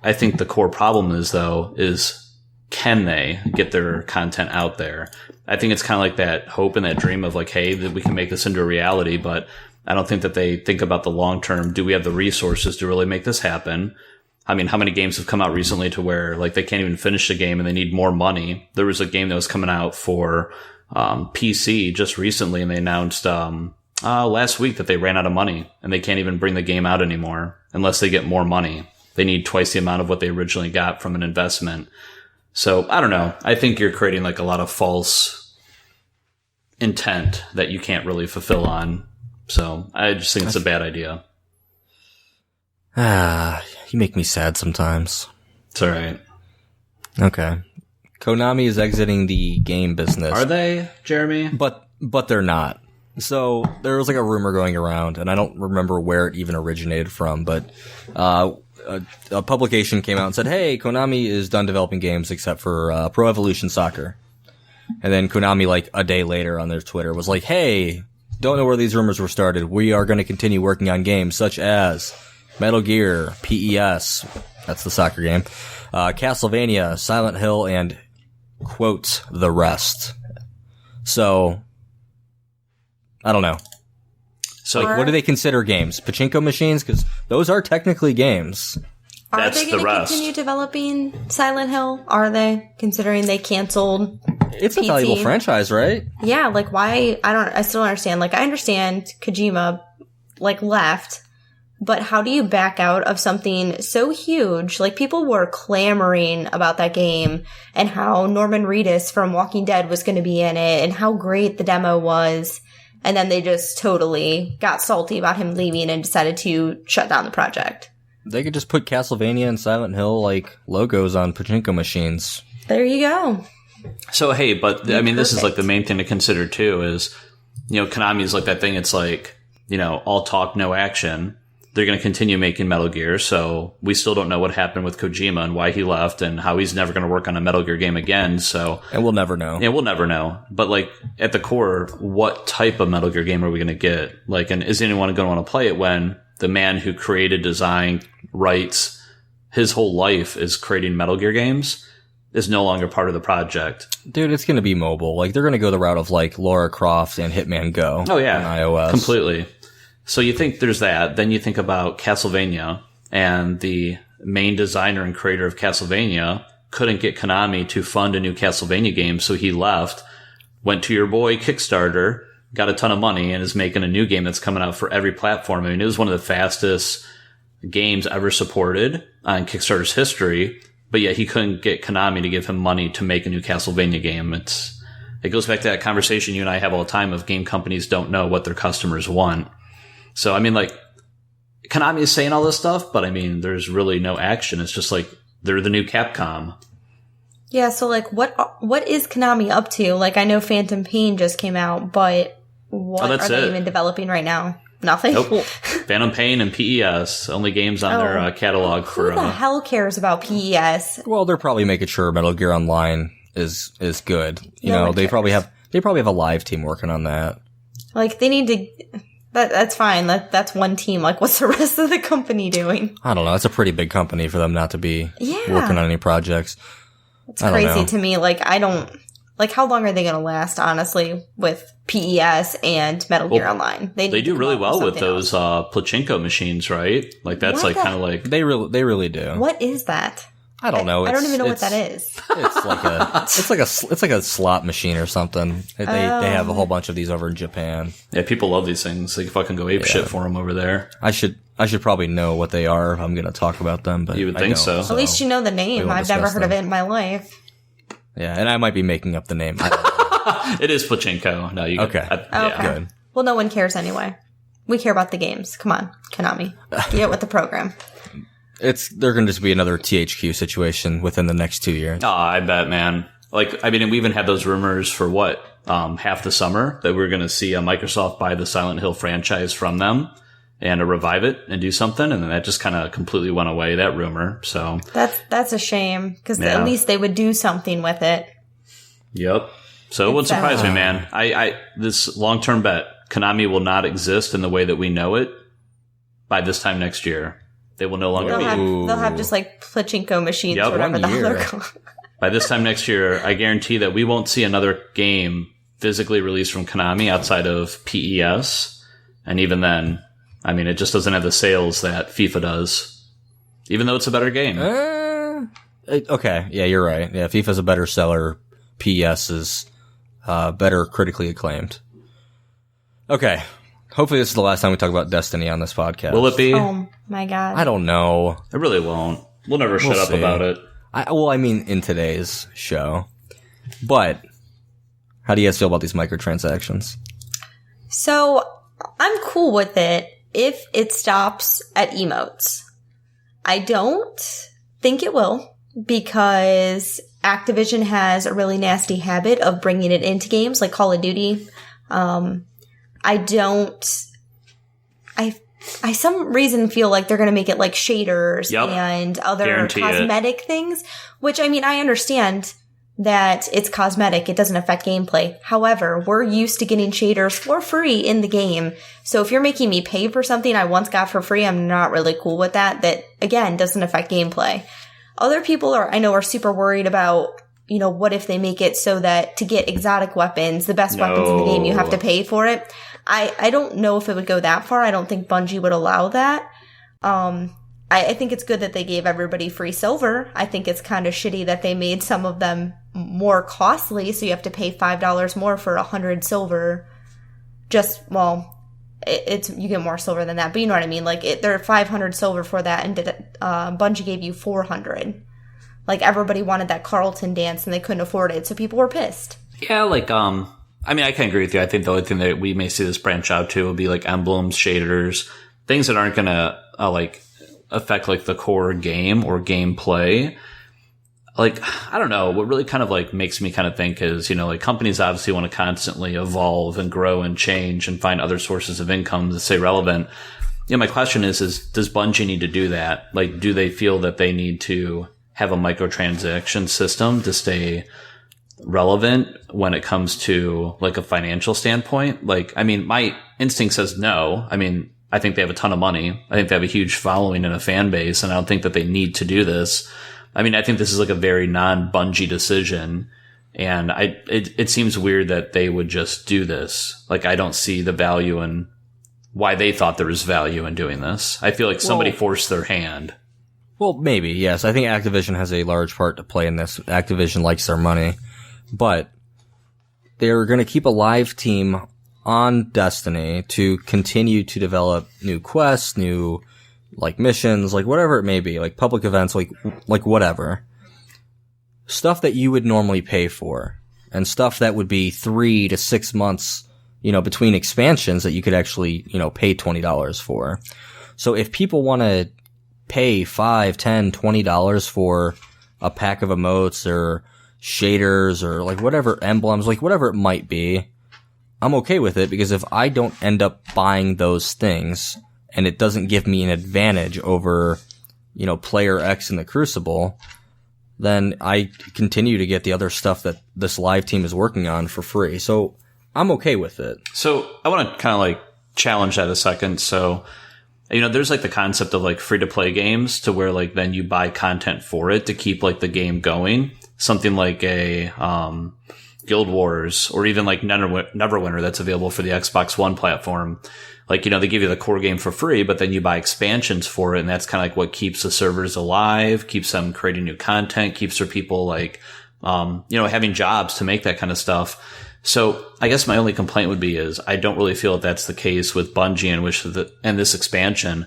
I think the core problem is can they get their content out there? I think it's kind of like that hope and that dream of like, hey, that we can make this into a reality, but I don't think that they think about the long term. Do we have the resources to really make this happen? I mean, how many games have come out recently to where like they can't even finish the game and they need more money? There was a game that was coming out for PC just recently, and they announced last week that they ran out of money and they can't even bring the game out anymore unless they get more money. They need twice the amount of what they originally got from an investment. So I don't know. I think you're creating like a lot of false intent that you can't really fulfill on. So I just think it's a bad idea. You make me sad sometimes. It's all right. Okay. Konami is exiting the game business. Are they, Jeremy? But they're not. So there was like a rumor going around, and I don't remember where it even originated from, but a publication came out and said, hey, Konami is done developing games except for Pro Evolution Soccer. And then Konami, like, a day later on their Twitter was like, hey, don't know where these rumors were started. We are going to continue working on games such as Metal Gear, PES, that's the soccer game, Castlevania, Silent Hill, and, quote, the rest. So, I don't know. So, like, what do they consider games? Pachinko machines? Because those are technically games. Are they going to continue developing Silent Hill? Are they, considering they canceled It's a valuable franchise, right? Yeah, like, why? I still don't understand. Like, I understand Kojima, like, left, but how do you back out of something so huge? Like, people were clamoring about that game and how Norman Reedus from Walking Dead was going to be in it and how great the demo was. And then they just totally got salty about him leaving and decided to shut down the project. They could just put Castlevania and Silent Hill, like, logos on pachinko machines. There you go. So, hey, but, I mean, this is, like, the main thing to consider, too, is, you know, Konami's like that thing. It's like, you know, all talk, no action. They're going to continue making Metal Gear, so we still don't know what happened with Kojima and why he left and how he's never going to work on a Metal Gear game again, so... And we'll never know. Yeah, we'll never know. But, like, at the core, what type of Metal Gear game are we going to get? Like, and is anyone going to want to play it when the man who created, designed, writes, his whole life is creating Metal Gear games, is no longer part of the project? Dude, it's going to be mobile. Like, they're going to go the route of, like, Lara Croft and Hitman Go. Oh, yeah. On iOS. Completely. So you think there's that. Then you think about Castlevania, and the main designer and creator of Castlevania couldn't get Konami to fund a new Castlevania game, so he left, went to your boy Kickstarter, got a ton of money, and is making a new game that's coming out for every platform. I mean, it was one of the fastest games ever supported on Kickstarter's history, but yet he couldn't get Konami to give him money to make a new Castlevania game. It goes back to that conversation you and I have all the time of game companies don't know what their customers want. So, I mean, like, Konami is saying all this stuff, but, I mean, there's really no action. It's just like, they're the new Capcom. Yeah, so, like, what is Konami up to? Like, I know Phantom Pain just came out, but what are they even developing right now? Nothing? Nope. Phantom Pain and PES, only games on their catalog for... Who the hell cares about PES? Well, they're probably making sure Metal Gear Online is good. You know, they probably have a live team working on that. Like, they need to... That's fine. That's one team. Like, what's the rest of the company doing? I don't know. It's a pretty big company for them not to be working on any projects. It's crazy to me. Like, I don't... Like, how long are they going to last, honestly, with PES and Metal Gear Online? They do really well with those Pachinko machines, right? Like, that's like kind of like... They really do. What is that? I don't know. I don't even know what that is. It's like a slot machine or something. They have a whole bunch of these over in Japan. Yeah, people love these things. They fucking go ape shit for them over there. I should probably know what they are if I'm going to talk about them. But you would think so. At least you know the name. I've never heard of it in my life. Yeah, and I might be making up the name. It is Pachinko. No, you okay. Okay. Good. Well, no one cares anyway. We care about the games. Come on, Konami. Get with the program. They're going to just be another THQ situation within the next 2 years. Oh, I bet, man. Like, I mean, we even had those rumors for what? Half the summer that we're going to see Microsoft buy the Silent Hill franchise from them and revive it and do something. And then that just kind of completely went away, that rumor. So that's a shame because at least they would do something with it. Yep. So it wouldn't surprise me, man. This long-term bet, Konami will not exist in the way that we know it by this time next year. They will no longer they'll have just like Pachinko machines or whatever the hell they're called. By this time next year, I guarantee that we won't see another game physically released from Konami outside of PES. And even then, I mean, it just doesn't have the sales that FIFA does, even though it's a better game. Okay. Yeah, you're right. Yeah, FIFA's a better seller. PES is better critically acclaimed. Okay. Hopefully this is the last time we talk about Destiny on this podcast. Will it be? Oh my god. I don't know. It really won't. We'll never shut up about it. I mean, in today's show. But, how do you guys feel about these microtransactions? So, I'm cool with it if it stops at emotes. I don't think it will, because Activision has a really nasty habit of bringing it into games like Call of Duty. I some reason feel like they're going to make it like shaders and other cosmetic things, which, I mean, I understand that it's cosmetic. It doesn't affect gameplay. However, we're used to getting shaders for free in the game. So if you're making me pay for something I once got for free, I'm not really cool with that. That, again, doesn't affect gameplay. Other people are super worried about, what if they make it so that to get exotic weapons, the best weapons in the game, you have to pay for it. I don't know if it would go that far. I don't think Bungie would allow that. I think it's good that they gave everybody free silver. I think it's kind of shitty that they made some of them more costly, so you have to pay $5 more for 100 silver. You get more silver than that, but you know what I mean. Like, they're 500 silver for that, and Bungie gave you 400. Like, everybody wanted that Carlton dance, and they couldn't afford it, so people were pissed. Yeah, I can agree with you. I think the only thing that we may see this branch out to will be like emblems, shaders, things that aren't gonna affect like the core game or gameplay. Like, I don't know, what really kind of makes me kind of think is, companies obviously want to constantly evolve and grow and change and find other sources of income to stay relevant. My question is does Bungie need to do that? Like, do they feel that they need to have a microtransaction system to stay relevant when it comes to like a financial standpoint? My instinct says no. I think they have a ton of money. I think they have a huge following and a fan base, and I don't think that they need to do this. I think this is like a very non-Bungie decision, and it seems weird that they would just do this. Like, I don't see the value in why they thought there was value in doing this. I feel like somebody forced their hand. Well, maybe, yes. I think Activision has a large part to play in this. Activision likes their money, but they're going to keep a live team on Destiny to continue to develop new quests, new missions, whatever it may be, public events, whatever. Stuff that you would normally pay for, and stuff that would be 3 to 6 months, between expansions that you could actually, pay $20 for. So if people want to pay $5, $10, $20 for a pack of emotes or shaders or whatever emblems, whatever it might be, I'm okay with it, because if I don't end up buying those things and it doesn't give me an advantage over, player X in the Crucible, then I continue to get the other stuff that this live team is working on for free. So I'm okay with it. So I want to kind of challenge that a second. So, there's the concept of free to play games to where then you buy content for it to keep the game going. Something like a, Guild Wars, or even Neverwinter that's available for the Xbox One platform. They give you the core game for free, but then you buy expansions for it, and that's kind of what keeps the servers alive, keeps them creating new content, keeps their people having jobs to make that kind of stuff. So I guess my only complaint would be is I don't really feel that that's the case with Bungie and this expansion,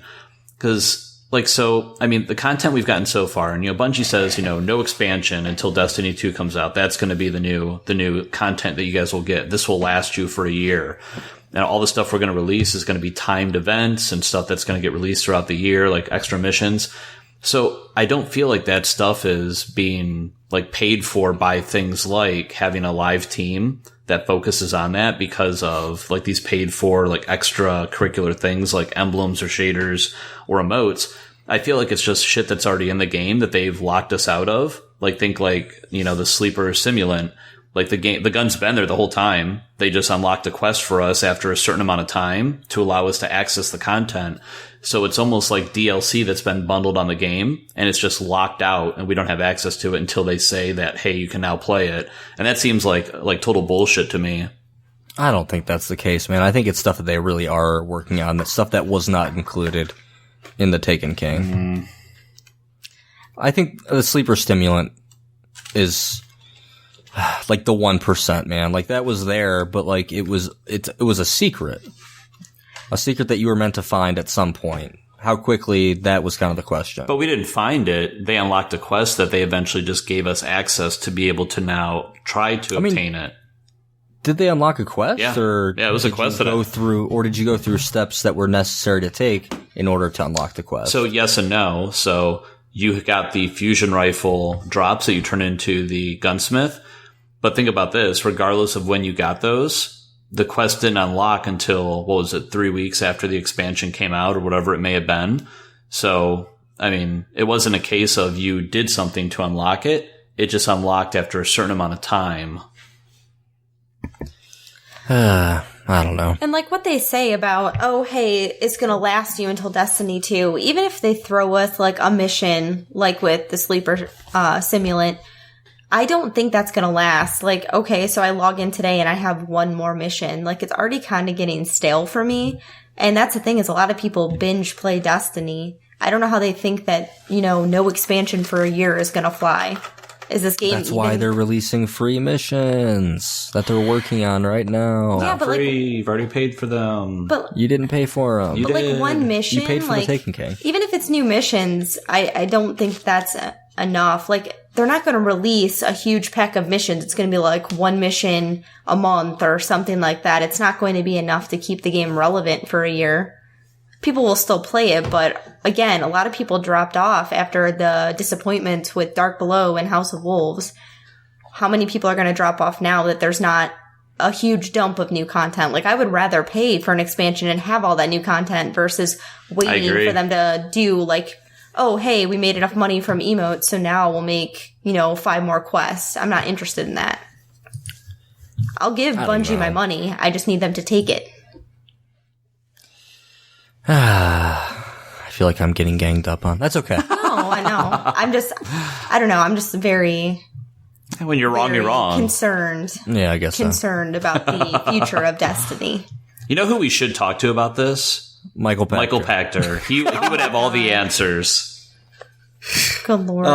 because the content we've gotten so far, and, Bungie says, no expansion until Destiny 2 comes out. That's going to be the new content that you guys will get. This will last you for a year. And all the stuff we're going to release is going to be timed events and stuff that's going to get released throughout the year, like extra missions. So I don't feel like that stuff is being paid for by things like having a live team that focuses on that, because of these paid for extra curricular things like emblems or shaders or emotes. I feel like it's just shit that's already in the game that they've locked us out of. Think the sleeper simulant. The gun's been there the whole time. They just unlocked a quest for us after a certain amount of time to allow us to access the content. So it's almost like DLC that's been bundled on the game, and it's just locked out, and we don't have access to it until they say that, hey, you can now play it. And that seems like total bullshit to me. I don't think that's the case, man. I think it's stuff that they really are working on, that stuff that was not included in the Taken King. Mm. I think the sleeper stimulant is the 1%, man. That was there, but it was a secret. A secret that you were meant to find at some point. How quickly, that was kind of the question. But we didn't find it. They unlocked a quest that they eventually just gave us access to be able to now try to obtain it. Did they unlock a quest? Yeah. Or it was a quest that did you go through steps that were necessary to take in order to unlock the quest? So yes and no. So you got the fusion rifle drops that you turn into the gunsmith. But think about this, regardless of when you got those, the quest didn't unlock until, 3 weeks after the expansion came out, or whatever it may have been. So, it wasn't a case of you did something to unlock it. it just unlocked after a certain amount of time. I don't know. And like what they say about, oh, hey, it's going to last you until Destiny 2, even if they throw us like a mission, like with the sleeper simulant, I don't think that's going to last. Like, okay, so I log in today and I have one more mission. Like, it's already kind of getting stale for me. And that's the thing, is a lot of people binge play Destiny. I don't know how they think that, you know, no expansion for a year is going to fly. Is this game That's why they're releasing free missions that they're working on right now. Yeah, but like, You've already paid for them. but You didn't pay for them. But like one mission, You paid for like, the Taken King. even if it's new missions, I don't think that's enough. Like, they're not going to release a huge pack of missions. It's going to be like one mission a month or something like that. It's not going to be enough to keep the game relevant for a year. People will still play it, but again, a lot of people dropped off after the disappointments with Dark Below and House of Wolves. How many people are going to drop off now that there's not a huge dump of new content? Like, I would rather pay for an expansion and have all that new content versus waiting for them to do like, oh, hey, we made enough money from emotes, so now we'll make, 5 more quests. I'm not interested in that. I'll give Bungie my money. I just need them to take it. I feel like I'm getting ganged up on. That's okay. No, I know. I don't know. I'm just very... When you're wrong, you're wrong. Concerned. Yeah, I guess Concerned about the future of Destiny. You know who we should talk to about this? Michael Pachter. Michael Pachter. He would have all the answers. Good lord.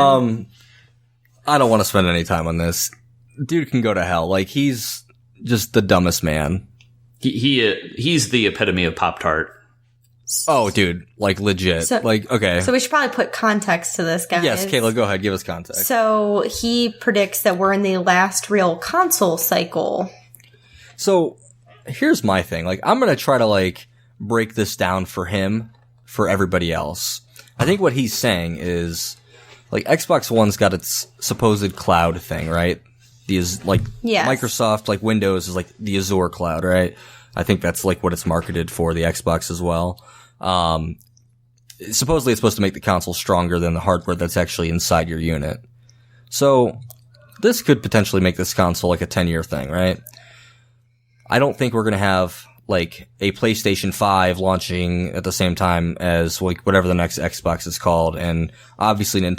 I don't want to spend any time on this. Dude can go to hell. Like, he's just the dumbest man. He's the epitome of Pop-Tart. Oh, dude, like legit. Okay. So we should probably put context to this, guys. Yes, Kayla, go ahead. Give us context. So he predicts that we're in the last real console cycle. So here's my thing. Like, I'm going to try to break this down for him, for everybody else. I think what he's saying is Xbox One's got its supposed cloud thing, right? Yes. Microsoft, Windows is the Azure cloud, right? I think that's what it's marketed for, the Xbox as well. Supposedly it's supposed to make the console stronger than the hardware that's actually inside your unit. So this could potentially make this console a 10-year thing, right? I don't think we're going to have a PlayStation 5 launching at the same time as whatever the next Xbox is called. And obviously the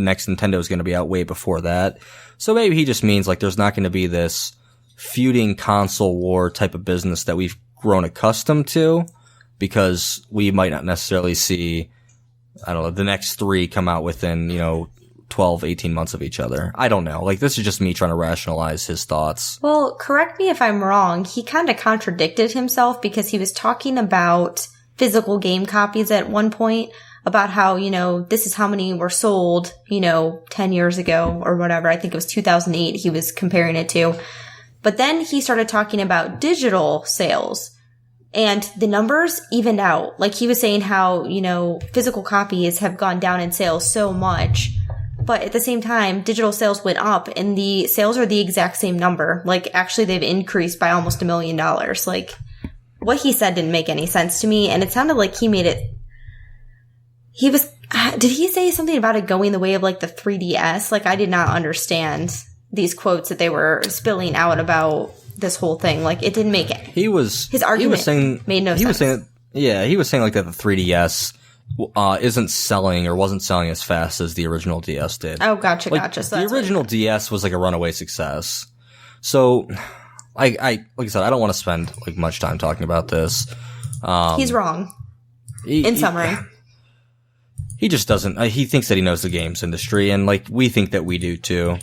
next Nintendo is going to be out way before that. So maybe he just means there's not going to be this feuding console war type of business that we've grown accustomed to, because we might not necessarily see, I don't know, the next 3 come out within, 12, 18 months of each other. I don't know. This is just me trying to rationalize his thoughts. Well, correct me if I'm wrong. He kind of contradicted himself, because he was talking about physical game copies at one point, about how, this is how many were sold, 10 years ago or whatever. I think it was 2008 he was comparing it to. But then he started talking about digital sales, and the numbers evened out. He was saying how, physical copies have gone down in sales so much, but at the same time, digital sales went up, and the sales are the exact same number. Actually, they've increased by almost $1 million. What he said didn't make any sense to me, and it sounded like he made it... Did he say something about it going the way of, the 3DS? I did not understand these quotes that they were spilling out about this whole thing. It didn't make it. His argument made no sense. He was saying that the 3DS isn't selling or wasn't selling as fast as the original DS did. Oh, gotcha. So the original DS was a runaway success. So, like I said, I don't want to spend much time talking about this. He's wrong. In summary. He just doesn't. He thinks that he knows the games industry, and we think that we do too.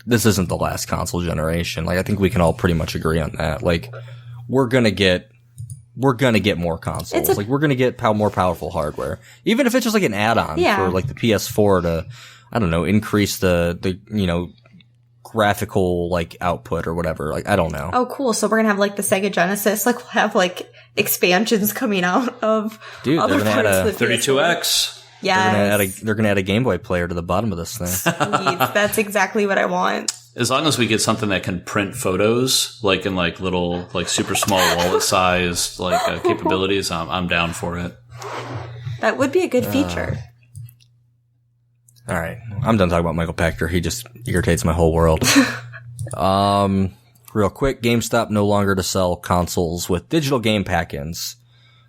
This isn't the last console generation. I think we can all pretty much agree on that. We're gonna get more consoles. We're gonna get more powerful hardware, even if it's just an add-on for the PS4 to, I don't know, increase the graphical output or whatever. I don't know. Oh, cool. So we're gonna have the Sega Genesis. We'll have expansions coming out of other parts of the 32X. Yeah, they're gonna add a Game Boy player to the bottom of this thing. Sweet. That's exactly what I want. As long as we get something that can print photos, in little super small wallet sized capabilities, I'm down for it. That would be a good feature. All right. I'm done talking about Michael Pachter. He just irritates my whole world. Real quick, GameStop no longer to sell consoles with digital game pack-ins.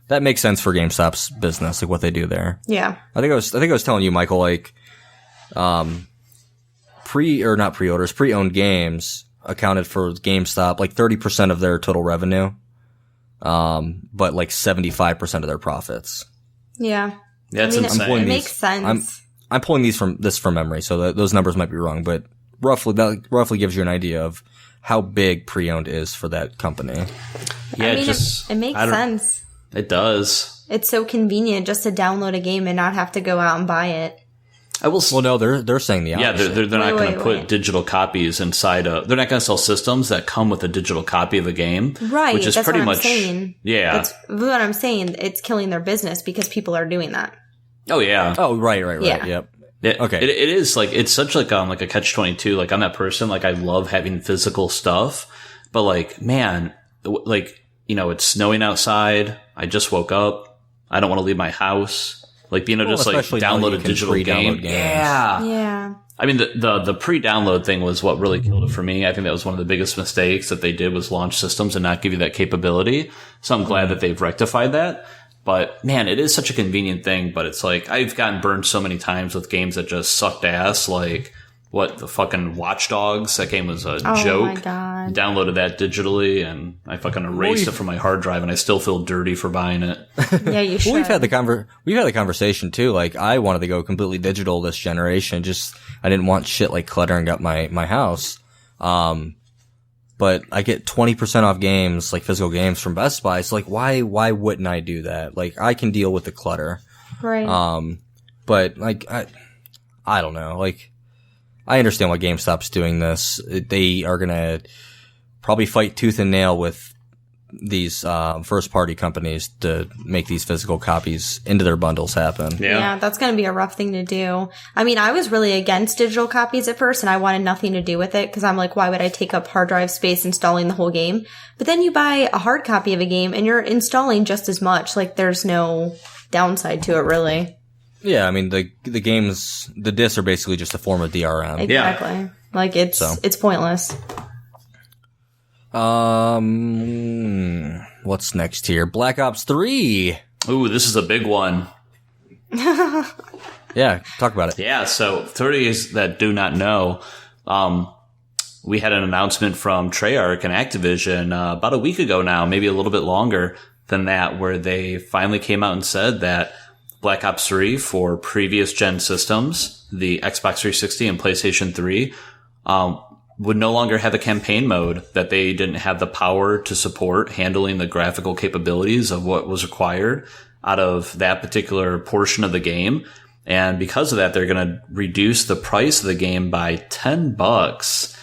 That makes sense for GameStop's business, like what they do there. Yeah. I think I was telling you, Michael, like, pre-owned games accounted for GameStop like 30% of their total revenue. But like 75% of their profits. Yeah. That's insane. It makes sense. I'm pulling this from memory, so that those numbers might be wrong, but roughly gives you an idea of how big pre-owned is for that company. Yeah, it makes sense. It does. It's so convenient just to download a game and not have to go out and buy it. Well, no, they're saying the opposite. Yeah, they're not going to put digital copies inside they're not going to sell systems that come with a digital copy of a game. Right. Which is that's pretty what much. I'm saying. Yeah. That's what I'm saying. It's killing their business because people are doing that. Oh, yeah. Oh, right. Yeah. Yep. Okay. It is like, it's such like a catch-22. Like, I'm that person. Like, I love having physical stuff, but like, man, like, it's snowing outside. I just woke up. I don't want to leave my house. Like being able to just like download a digital game. Yeah. Yeah. I mean, the pre-download thing was what really killed it for me. I think that was one of the biggest mistakes that they did was launch systems and not give you that capability. So I'm glad that they've rectified that. But man, it is such a convenient thing. But it's like, I've gotten burned so many times with games that just sucked ass. Like, the fucking Watch Dogs? That game was a joke. Oh my God. Downloaded that digitally and I fucking erased it from my hard drive and I still feel dirty for buying it. Yeah, you should. Well, we've had the conversation too. Like, I wanted to go completely digital this generation. I didn't want shit like cluttering up my house. But I get 20% off games, like physical games from Best Buy. So like, why wouldn't I do that? Like, I can deal with the clutter. Right. But like, I don't know. Like, I understand why GameStop's doing this. They are gonna probably fight tooth and nail with these first-party companies to make these physical copies into their bundles happen. Yeah, that's going to be a rough thing to do. I mean, I was really against digital copies at first, and I wanted nothing to do with it, because I'm like, why would I take up hard drive space installing the whole game? But then you buy a hard copy of a game, and you're installing just as much. Like, there's no downside to it, really. Yeah, I mean, the games, the discs are basically just a form of DRM. Exactly. Yeah. Like, it's pointless. What's next here? Black Ops 3. Ooh, this is a big one. Yeah, talk about it. Yeah, so 30s that do not know, we had an announcement from Treyarch and Activision about a week ago now, maybe a little bit longer than that, where they finally came out and said that Black Ops 3 for previous gen systems, the Xbox 360 and PlayStation 3, would no longer have a campaign mode, that they didn't have the power to support handling the graphical capabilities of what was required out of that particular portion of the game. And because of that, they're going to reduce the price of the game by $10.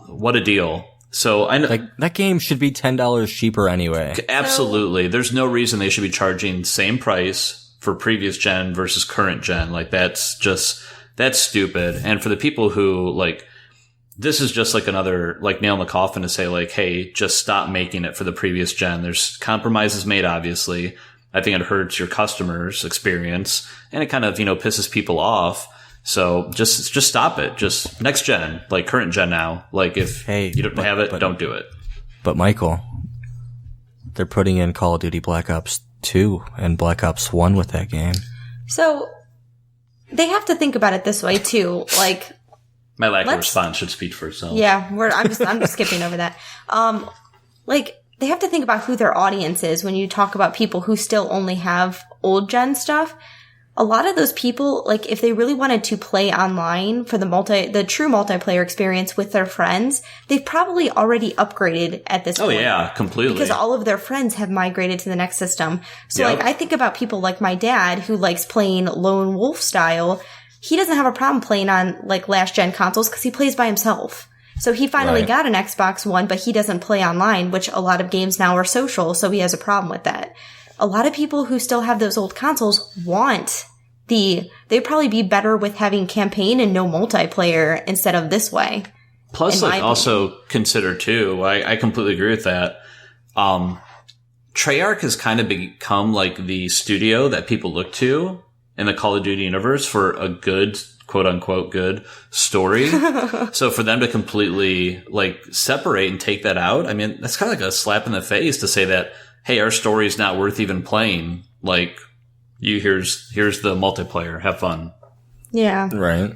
What a deal. So I know that game should be $10 cheaper anyway. Absolutely. There's no reason they should be charging same price for previous gen versus current gen. Like, that's stupid. And for the people who, like, this is just like another, like, nail in the coffin to say, like, hey, just stop making it for the previous gen. There's compromises made, obviously. I think it hurts your customers' experience, and it kind of, pisses people off. So just stop it. Just next gen, like current gen now. Like, if you don't have it, don't do it. But Michael, they're putting in Call of Duty Black Ops 2 and Black Ops 1 with that game. So they have to think about it this way too. Like, my lack of response should speak for itself. Yeah, I'm just skipping over that. Like, they have to think about who their audience is when you talk about people who still only have old gen stuff. A lot of those people, like, if they really wanted to play online for the true multiplayer experience with their friends, they've probably already upgraded at this point. Oh yeah, completely. Because all of their friends have migrated to the next system. So like, I think about people like my dad who likes playing lone wolf style. He doesn't have a problem playing on like last gen consoles because he plays by himself. So he finally got an Xbox One, but he doesn't play online, which a lot of games now are social. So he has a problem with that. A lot of people who still have those old consoles they'd probably be better with having campaign and no multiplayer instead of this way. Plus, like, also consider too, I completely agree with that. Treyarch has kind of become like the studio that people look to in the Call of Duty universe for a good quote unquote good story. So for them to completely like separate and take that out, I mean, that's kind of like a slap in the face to say that, hey, our story is not worth even playing. Like, here's the multiplayer. Have fun. Yeah. Right.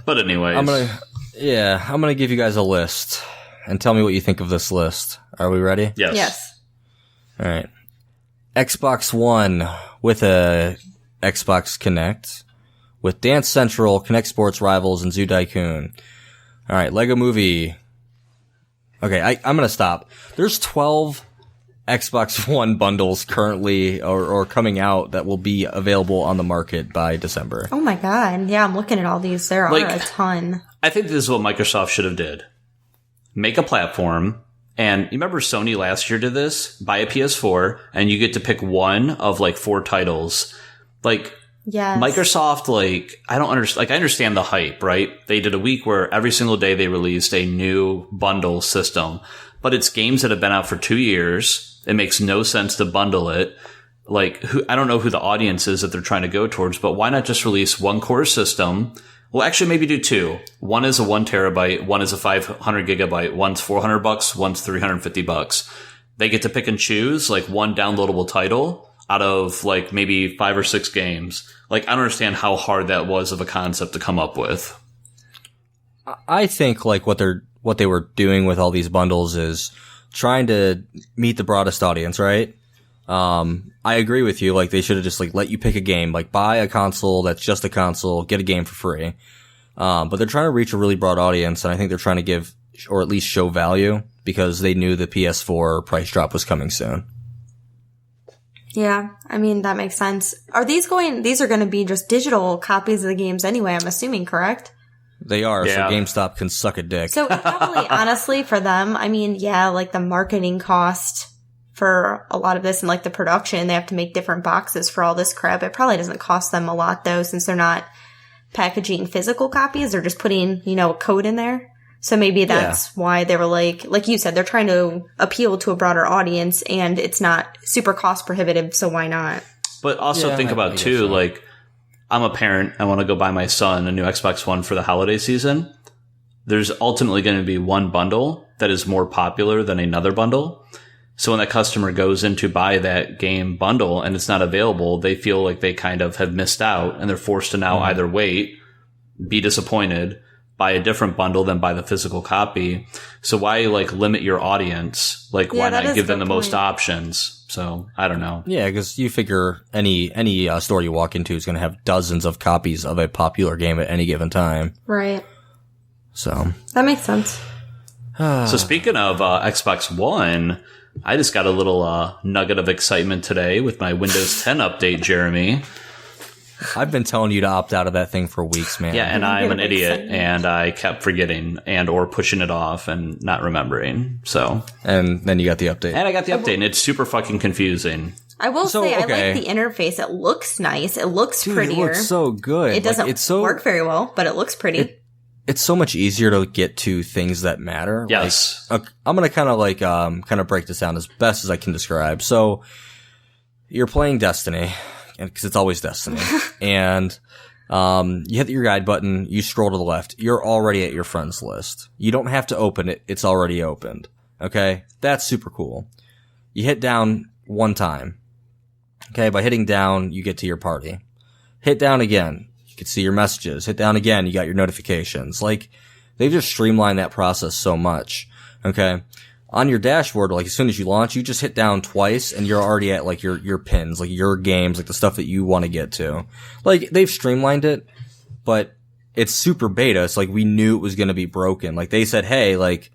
But anyways, I'm gonna give you guys a list and tell me what you think of this list. Are we ready? yes. All right. Xbox One with a Xbox Connect, with Dance Central, Connect Sports Rivals, and Zoo Tycoon. All right, Lego Movie. Okay, I'm gonna stop. There's 12 Xbox One bundles currently or coming out that will be available on the market by December. Oh my god. Yeah, I'm looking at all these. There are a ton. I think this is what Microsoft should have did. Make a platform. And you remember Sony last year did this? Buy a PS4 and you get to pick one of like 4 titles. Like, yes. Microsoft, like, I don't understand. Like, I understand the hype, right? They did a week where every single day they released a new bundle system, but it's games that have been out for 2 years. It makes no sense to bundle it. Like, I don't know who the audience is that they're trying to go towards, but why not just release one core system? Well, actually, maybe do 2. One is a 1 terabyte. One is a 500 gigabyte. One's $400. One's $350. They get to pick and choose like one downloadable title out of like maybe 5 or 6 games. Like, I don't understand how hard that was of a concept to come up with. I think like what they were doing with all these bundles is trying to meet the broadest audience, right? I agree with you. Like, they should have just like let you pick a game, like buy a console that's just a console, get a game for free. But they're trying to reach a really broad audience, and I think they're trying to give, or at least show value, because they knew the PS4 price drop was coming soon. Yeah, I mean, that makes sense. These are going to be just digital copies of the games anyway, I'm assuming, correct? They are, Yeah. so GameStop can suck a dick. So probably, honestly, for them, I mean, yeah, like the marketing cost for a lot of this and like the production, they have to make different boxes for all this crap. It probably doesn't cost them a lot though, since they're not packaging physical copies. They're just putting, a code in there. So maybe that's why they were like you said, they're trying to appeal to a broader audience, and it's not super cost prohibitive. So why not? But also think about too, like, I'm a parent. I want to go buy my son a new Xbox One for the holiday season. There's ultimately going to be one bundle that is more popular than another bundle. So when that customer goes in to buy that game bundle and it's not available, they feel like they kind of have missed out, and they're forced to now either wait, be disappointed, buy a different bundle than buy the physical copy. So why like limit your audience? Like, why not give them the most options? So I don't know. Yeah, because you figure any store you walk into is going to have dozens of copies of a popular game at any given time. Right. So That makes sense. So speaking of Xbox One, I just got a little nugget of excitement today with my Windows 10 update, Jeremy. I've been telling you to opt out of that thing for weeks, man. Yeah, and I'm an Really idiot, excited. and I kept forgetting and or pushing it off and not remembering. So, And then you got the update. and I got the update, and it's super fucking confusing. I will say, okay. I like the interface. It looks nice. It looks Dude, prettier. it looks so good. It doesn't it's work very well, but it looks pretty. It's so much easier to get to things that matter. Yes. Like, I'm gonna kind of break this down as best as I can describe. So, you're playing Destiny, because it's always Destiny, and you hit your guide button, you scroll to the left, you're already at your friends list. You don't have to open it; it's already opened. Okay, that's super cool. You hit down one time. Okay, by hitting down, you get to your party. Hit down again. You can see your messages. Hit down again, you got your notifications. Like, they've just streamlined that process so much. Okay. On your dashboard, like, as soon as you launch, you just hit down twice and you're already at, like, your pins, like, your games, like, the stuff that you want to get to. Like, they've streamlined it, but it's super beta. So, like, we knew it was going to be broken. Like, they said, hey, like,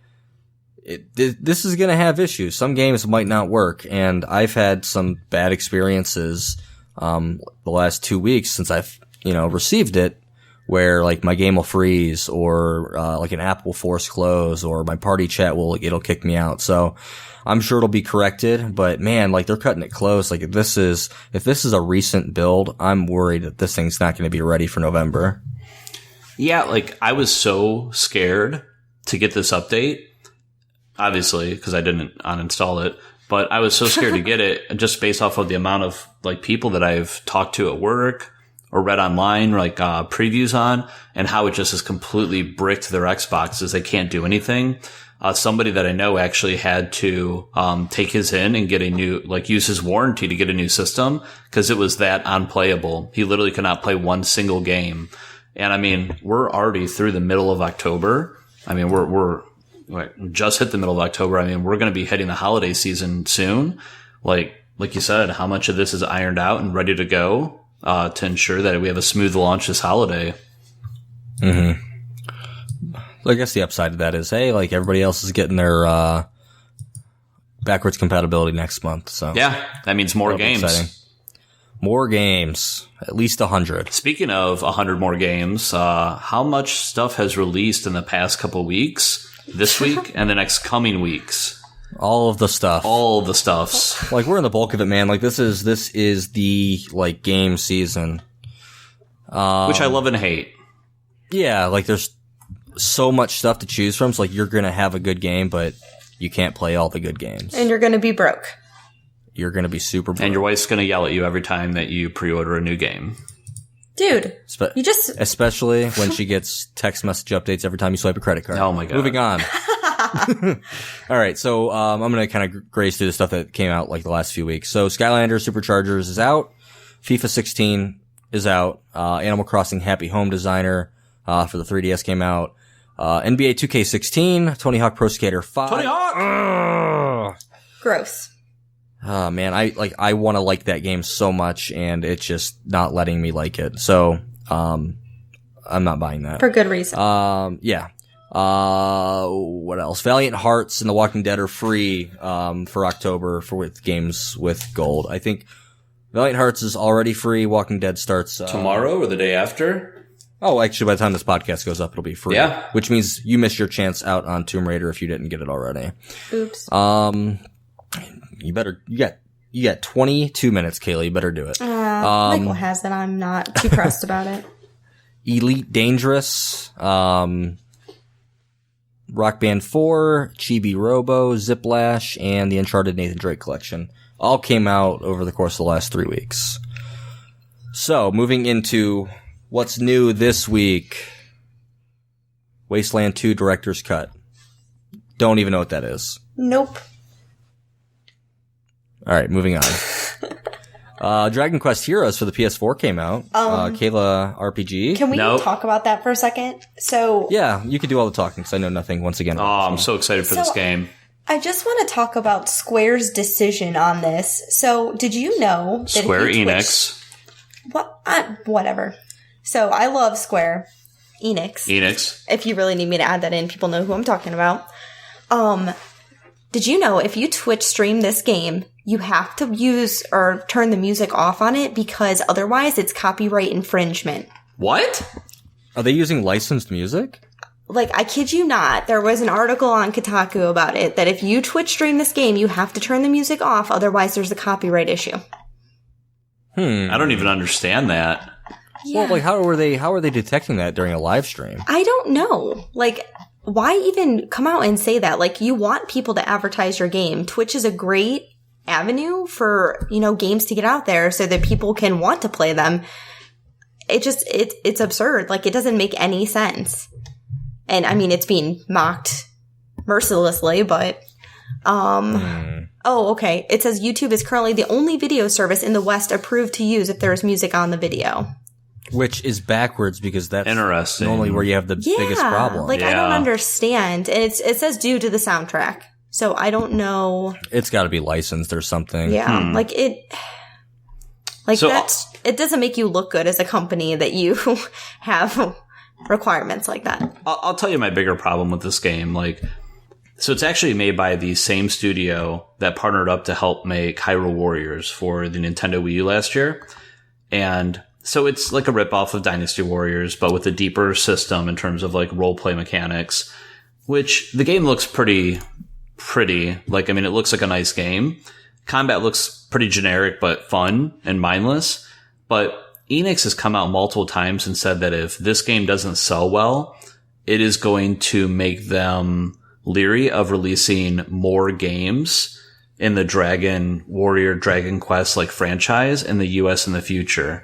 this is going to have issues. Some games might not work. And I've had some bad experiences, the last 2 weeks since I've, received it, where like my game will freeze, or like an app will force close, or my party chat it'll kick me out. So I'm sure it'll be corrected, but man, like, they're cutting it close. Like, if this is a recent build, I'm worried that this thing's not going to be ready for November. Yeah, like, I was so scared to get this update, obviously, because I didn't uninstall it, but I was so scared to get it just based off of the amount of like people that I've talked to at work, or read online, like previews on, and how it just has completely bricked their Xboxes. They can't do anything. Somebody that I know actually had to take his in and get a new, like use his warranty to get a new system because it was that unplayable. He literally could not play one single game. And I mean, we're already through the middle of October. I mean, we're just hit the middle of October. I mean, we're going to be hitting the holiday season soon. Like you said, how much of this is ironed out and ready to go to ensure that we have a smooth launch this holiday? Mm-hmm. I guess the upside of that is, hey, like everybody else is getting their backwards compatibility next month. So yeah, that means more games. Exciting. More games, at least 100. Speaking of 100 more games, how much stuff has released in the past couple weeks, this week, and the next coming weeks? All of the stuff. All the stuffs. Like we're in the bulk of it, man. Like this is the like game season, which I love and hate. Yeah, like there's so much stuff to choose from. So like you're gonna have a good game, but you can't play all the good games, And you're gonna be broke. You're gonna be super broke. And your wife's gonna yell at you every time that you pre-order a new game. Dude, you just... Especially when she gets text message updates every time you swipe a credit card. Oh my God. Moving on. All right, so I'm going to kind of graze through the stuff that came out like the last few weeks. So Skylanders Superchargers is out. FIFA 16 is out. Animal Crossing Happy Home Designer for the 3DS came out. NBA 2K16, Tony Hawk Pro Skater 5. Tony Hawk! Gross. Oh man, I want to like that game so much and it's just not letting me like it. So, I'm not buying that. For good reason. Yeah. What else? Valiant Hearts and The Walking Dead are free, for October with games with gold. I think Valiant Hearts is already free. Walking Dead starts, tomorrow or the day after? Oh, actually by the time this podcast goes up, it'll be free. Yeah. Which means you missed your chance out on Tomb Raider if you didn't get it already. Oops. You got 22 minutes, Kayla. You better do it. Michael has it. I'm not too pressed about it. Elite Dangerous, Rock Band 4, Chibi Robo, Ziplash, and the Uncharted Nathan Drake collection all came out over the course of the last 3 weeks. So, moving into what's new this week. Wasteland 2 Director's Cut. Don't even know what that is. Nope. Alright, moving on. Dragon Quest Heroes for the PS4 came out. Kayla RPG. Can we talk about that for a second? So yeah, you could do all the talking because I know nothing once again. Oh, I'm so excited for this game. I just want to talk about Square's decision on this. So did you know that Square Enix? Whatever. So I love Square Enix. If you really need me to add that in, people know who I'm talking about. Did you know if you Twitch stream this game, you have to use or turn the music off on it because otherwise it's copyright infringement. What? Are they using licensed music? Like, I kid you not, there was an article on Kotaku about it, that if you Twitch stream this game, you have to turn the music off, otherwise there's a copyright issue. I don't even understand that. Yeah. Well, like, how are they detecting that during a live stream? I don't know. Like, why even come out and say that? Like, you want people to advertise your game. Twitch is a great avenue for, games to get out there so that people can want to play them. It's absurd. Like, it doesn't make any sense. And I mean, it's being mocked mercilessly, but, oh, okay. It says YouTube is currently the only video service in the West approved to use if there is music on the video. Which is backwards because that's interesting. Normally where you have the biggest problem. Like, I don't understand. And it says due to the soundtrack. So I don't know. It's got to be licensed or something. Yeah. It doesn't make you look good as a company that you have requirements like that. I'll tell you my bigger problem with this game. So it's actually made by the same studio that partnered up to help make Hyrule Warriors for the Nintendo Wii U last year. And so it's like a ripoff of Dynasty Warriors, but with a deeper system in terms of roleplay mechanics, which the game looks pretty. It looks like a nice game. Combat looks pretty generic, but fun and mindless. But Enix has come out multiple times and said that if this game doesn't sell well, it is going to make them leery of releasing more games in the Dragon Quest franchise in the US in the future.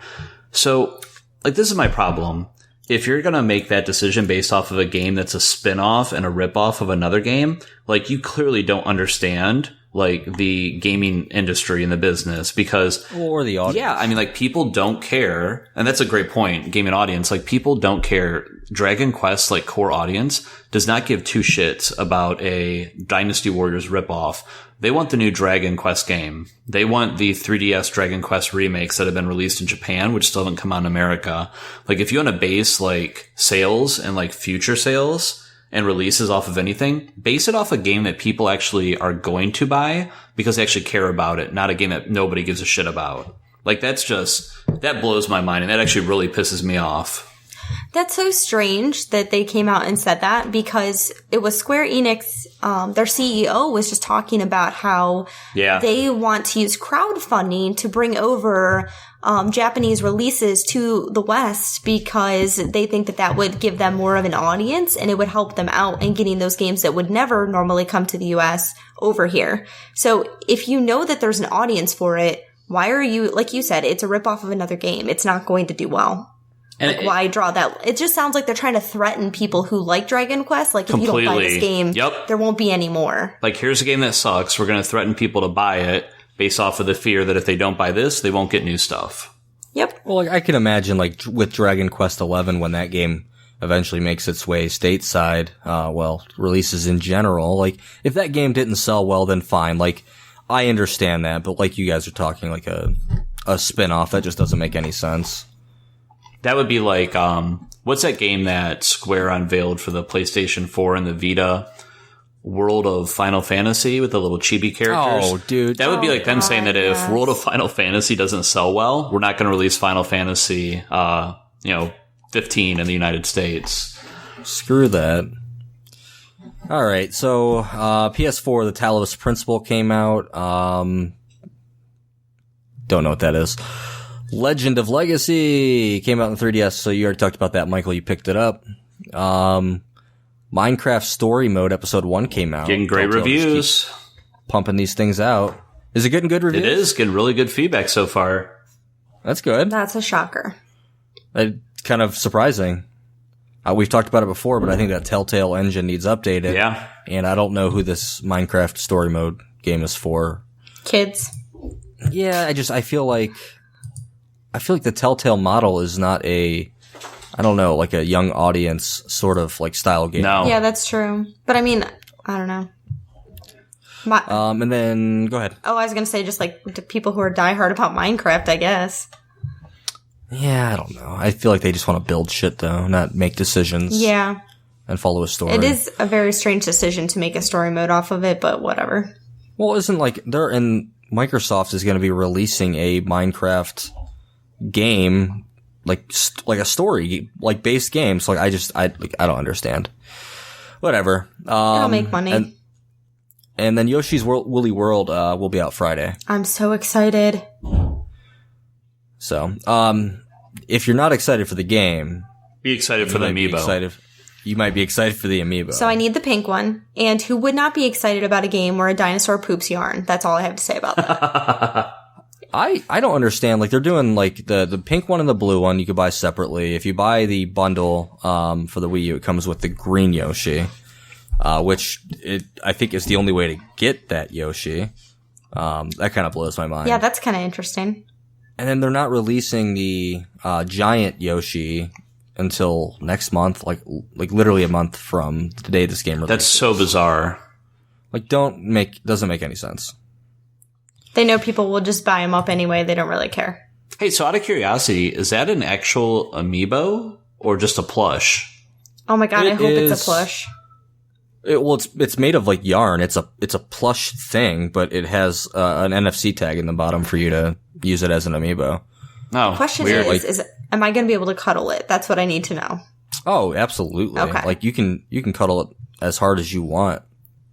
So like, this is my problem. If you're going to make that decision based off of a game that's a spin-off and a rip-off of another game, like, you clearly don't understand, like, the gaming industry and the business, because... Or the audience. Yeah, I mean, like, people don't care, and that's a great point, gaming audience, like, people don't care. Dragon Quest, like, core audience does not give two shits about a Dynasty Warriors ripoff. They want the new Dragon Quest game. They want the 3DS Dragon Quest remakes that have been released in Japan, which still haven't come out in America. Like, if you want to base, like, sales and, like, future sales and releases off of anything, base it off a game that people actually are going to buy because they actually care about it, not a game that nobody gives a shit about. Like, that blows my mind, and that actually really pisses me off. That's so strange that they came out and said that, because it was Square Enix, their CEO was just talking about how they want to use crowdfunding to bring over Japanese releases to the West, because they think that would give them more of an audience and it would help them out in getting those games that would never normally come to the US over here. So if you know that there's an audience for it, why are you, like you said, it's a ripoff of another game. It's not going to do well. And like, why draw that? It just sounds like they're trying to threaten people who like Dragon Quest. Like, if you don't buy this game, there won't be any more. Like, here's a game that sucks. We're going to threaten people to buy it based off of the fear that if they don't buy this, they won't get new stuff. Yep. Well, like, I can imagine, like, with Dragon Quest XI, when that game eventually makes its way stateside, releases in general, like, if that game didn't sell well, then fine. Like, I understand that, but like you guys are talking, like, a spin-off, that just doesn't make any sense. That would be like, what's that game that Square unveiled for the PlayStation 4 and the Vita? World of Final Fantasy with the little chibi characters. Oh, dude. That would be like them saying that if World of Final Fantasy doesn't sell well, we're not going to release Final Fantasy, 15 in the United States. Screw that. All right, so PS4, the Talos Principle came out. Don't know what that is. Legend of Legacy came out in 3DS, so you already talked about that, Michael. You picked it up. Minecraft Story Mode Episode 1 came out. Getting great reviews. Pumping these things out. Is it getting good reviews? It is. Getting really good feedback so far. That's good. That's a shocker. It's kind of surprising. We've talked about it before, but I think that Telltale engine needs updated. Yeah. And I don't know who this Minecraft Story Mode game is for. Kids. Yeah, I feel like the Telltale model is not like a young audience sort of like style game. No. Yeah, that's true. But I mean, I don't know. And then go ahead. Oh, I was going to say just like the people who are diehard about Minecraft, I guess. Yeah, I don't know. I feel like they just want to build shit though, not make decisions. Yeah. And follow a story. It is a very strange decision to make a story mode off of it, but whatever. Well, isn't like Microsoft is going to be releasing a Minecraft game, like a story, like based game. So like, I don't understand. Whatever. It'll make money. And then Yoshi's Woolly World, will be out Friday. I'm so excited. So, if you're not excited for the game, be excited for the amiibo. You might be excited for the amiibo. So I need the pink one. And who would not be excited about a game where a dinosaur poops yarn? That's all I have to say about that. I don't understand. Like, they're doing like the pink one and the blue one you could buy separately. If you buy the bundle for the Wii U, it comes with the green Yoshi, which I think is the only way to get that Yoshi. That kind of blows my mind. Yeah, that's kind of interesting. And then they're not releasing the giant Yoshi until next month, like literally a month from the day this game releases. That's so bizarre. Like, doesn't make any sense. They know people will just buy them up anyway. They don't really care. Hey, so out of curiosity, is that an actual amiibo or just a plush? Oh my god, I hope it's a plush. It's made of like yarn. It's a plush thing, but it has an NFC tag in the bottom for you to use it as an amiibo. Oh, question weird. is am I going to be able to cuddle it? That's what I need to know. Oh, absolutely. Okay. Like you can cuddle it as hard as you want.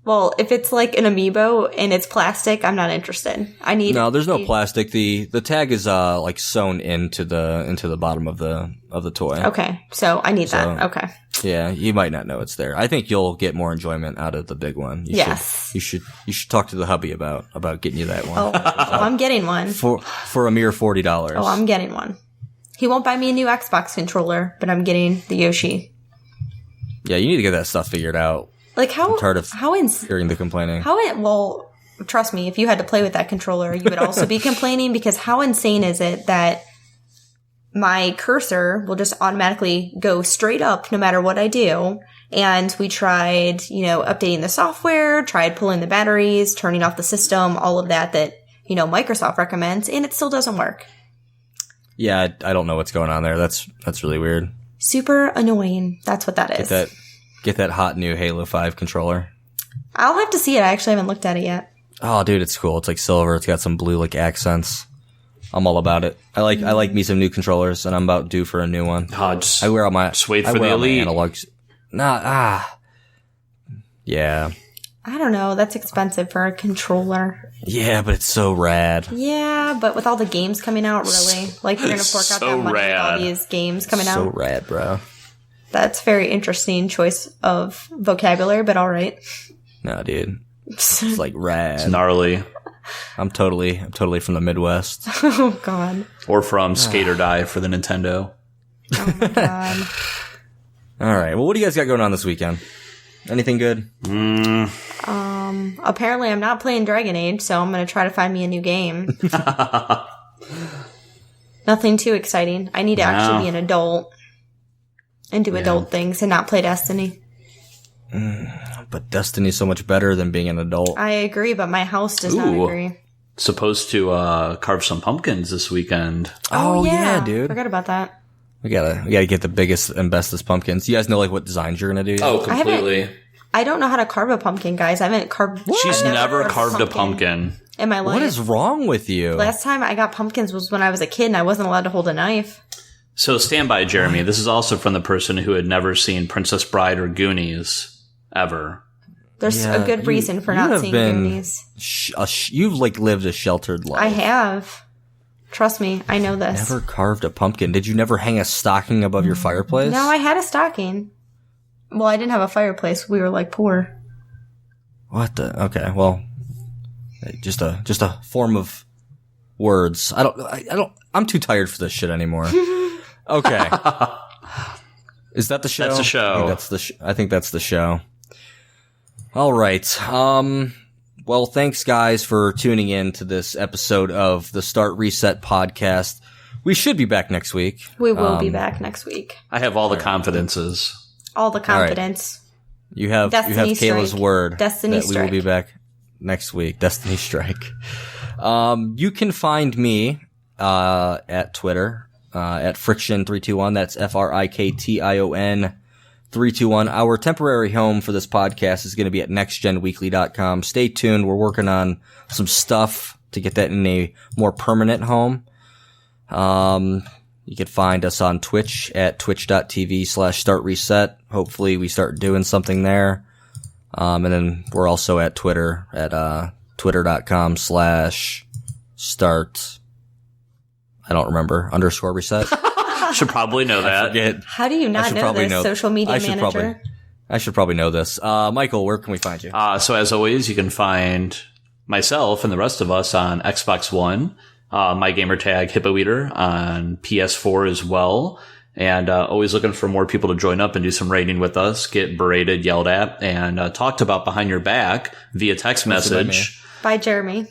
Well, if it's like an amiibo and it's plastic, I'm not interested. No, there's no plastic. The tag is like sewn into the bottom of the toy. Okay. So I need that. Okay. Yeah, you might not know it's there. I think you'll get more enjoyment out of the big one. You should talk to the hubby about getting you that one. Oh, I'm getting one. For a mere $40. Oh, I'm getting one. He won't buy me a new Xbox controller, but I'm getting the Yoshi. Yeah, you need to get that stuff figured out. Like how? I'm tired of how hearing the complaining. Well, trust me, if you had to play with that controller, you would also be complaining, because how insane is it that my cursor will just automatically go straight up no matter what I do? And we tried, updating the software, tried pulling the batteries, turning off the system, all of that Microsoft recommends, and it still doesn't work. Yeah, I don't know what's going on there. That's really weird. Super annoying. That's what that is. Get that hot new Halo 5 controller. I'll have to see it. I actually haven't looked at it yet. Oh, dude, it's cool. It's like silver. It's got some blue accents. I'm all about it. I like me some new controllers, and I'm about due for a new one. Just I wear all my wait for the Elite analogs. Yeah. I don't know. That's expensive for a controller. Yeah, but it's so rad. Yeah, but with all the games coming out, really, like you're gonna fork out that money with all these games coming out. So rad, bro. That's very interesting choice of vocabulary, but all right. No, dude. It's like rad. It's gnarly. I'm totally from the Midwest. Oh God. Or from Skate or Die for the Nintendo. Oh my God. All right. Well, what do you guys got going on this weekend? Anything good? Apparently I'm not playing Dragon Age, so I'm gonna try to find me a new game. Nothing too exciting. I need to actually be an adult and do adult things and not play Destiny. But Destiny's so much better than being an adult. I agree, but my house does not agree. Supposed to carve some pumpkins this weekend. Oh yeah, dude. Forgot about that. We gotta get the biggest and bestest pumpkins. You guys know what designs you're gonna do? Oh, completely. I don't know how to carve a pumpkin, guys. I haven't carved. She's never carved a pumpkin in my life. What is wrong with you? Last time I got pumpkins was when I was a kid, and I wasn't allowed to hold a knife. So stand by, Jeremy. This is also from the person who had never seen Princess Bride or Goonies ever. There's a good reason for not seeing Goonies. You've lived a sheltered life. I have. Trust me, I know this. Never carved a pumpkin. Did you never hang a stocking above your fireplace? No, I had a stocking. Well, I didn't have a fireplace. We were poor. What the? Okay, well, just a form of words. I don't. I'm too tired for this shit anymore. Okay. Is that the show? That's the show. I think that's the show. All right. Well, thanks guys for tuning in to this episode of the Start Reset podcast. We should be back next week. We will be back next week. I have all the confidences. All the confidence. You have Kayla's word Destiny that we will be back next week. Destiny Strike. You can find me at Twitter at Friction321. That's FRIKTION 321. Our temporary home for this podcast is going to be at nextgenweekly.com. Stay tuned. We're working on some stuff to get that in a more permanent home. You can find us on Twitch at twitch.tv/startreset. Hopefully we start doing something there. And then we're also at Twitter at twitter.com/start. I don't remember, _reset. Should probably know that. How do you not know this, social media manager? I should probably know this. Michael, where can we find you? So as always, you can find myself and the rest of us on Xbox One, my gamer tag Hippo Eater on PS4 as well. And always looking for more people to join up and do some raiding with us, get berated, yelled at, and talked about behind your back via text message. By Jeremy.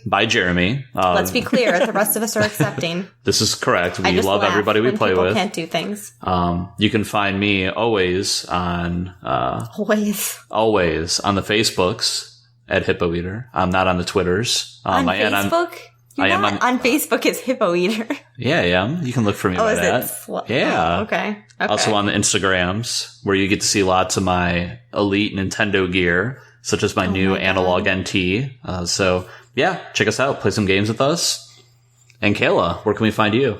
Let's be clear, the rest of us are accepting. This is correct. We love everybody we play with. Can't do things. You can find me always on always on the Facebooks at Hippo Eater. I'm not on the Twitters. On Facebook? On Facebook is Hippo Eater. Yeah, yeah. You can look for me by that. Yeah. Oh, okay. Also on the Instagrams, where you get to see lots of my elite Nintendo gear, such as my new Analog NT. So, yeah, check us out. Play some games with us. And Kayla, where can we find you?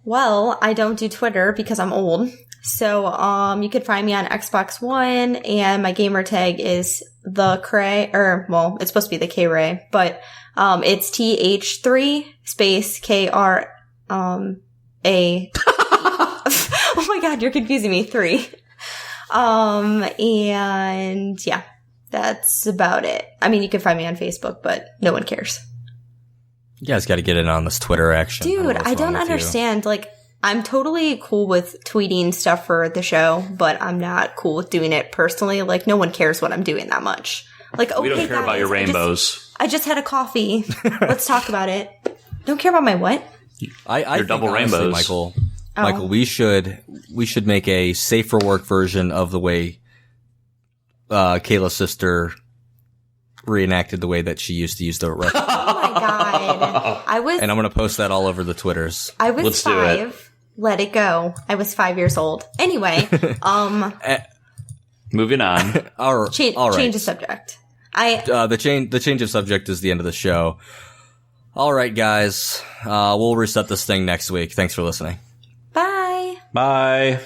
Well, I don't do Twitter because I'm old. So, you could find me on Xbox One, and my gamer tag is the Cray, it's supposed to be the K-Ray, but, it's TH3 space KR, A. Oh my God, you're confusing me. 3. And yeah, that's about it. I mean, you can find me on Facebook, but no one cares. You guys got to get in on this Twitter action. Dude, I don't understand. I'm totally cool with tweeting stuff for the show, but I'm not cool with doing it personally. Like, no one cares what I'm doing that much. Like, okay, We don't care about your rainbows. I just had a coffee. Let's talk about it. Don't care about my what? I Your think, double honestly, rainbows. Michael. Oh. Michael, we should make a safe for work version of the way Kayla's sister reenacted the way that she used to use the rest. Oh my god. And I'm going to post that all over the Twitters. I was Let's do it. 5. Let it go. I was 5 years old. Anyway, Moving on. All right. change the subject. The change of subject is the end of the show. All right, guys. We'll reset this thing next week. Thanks for listening. Bye. Bye.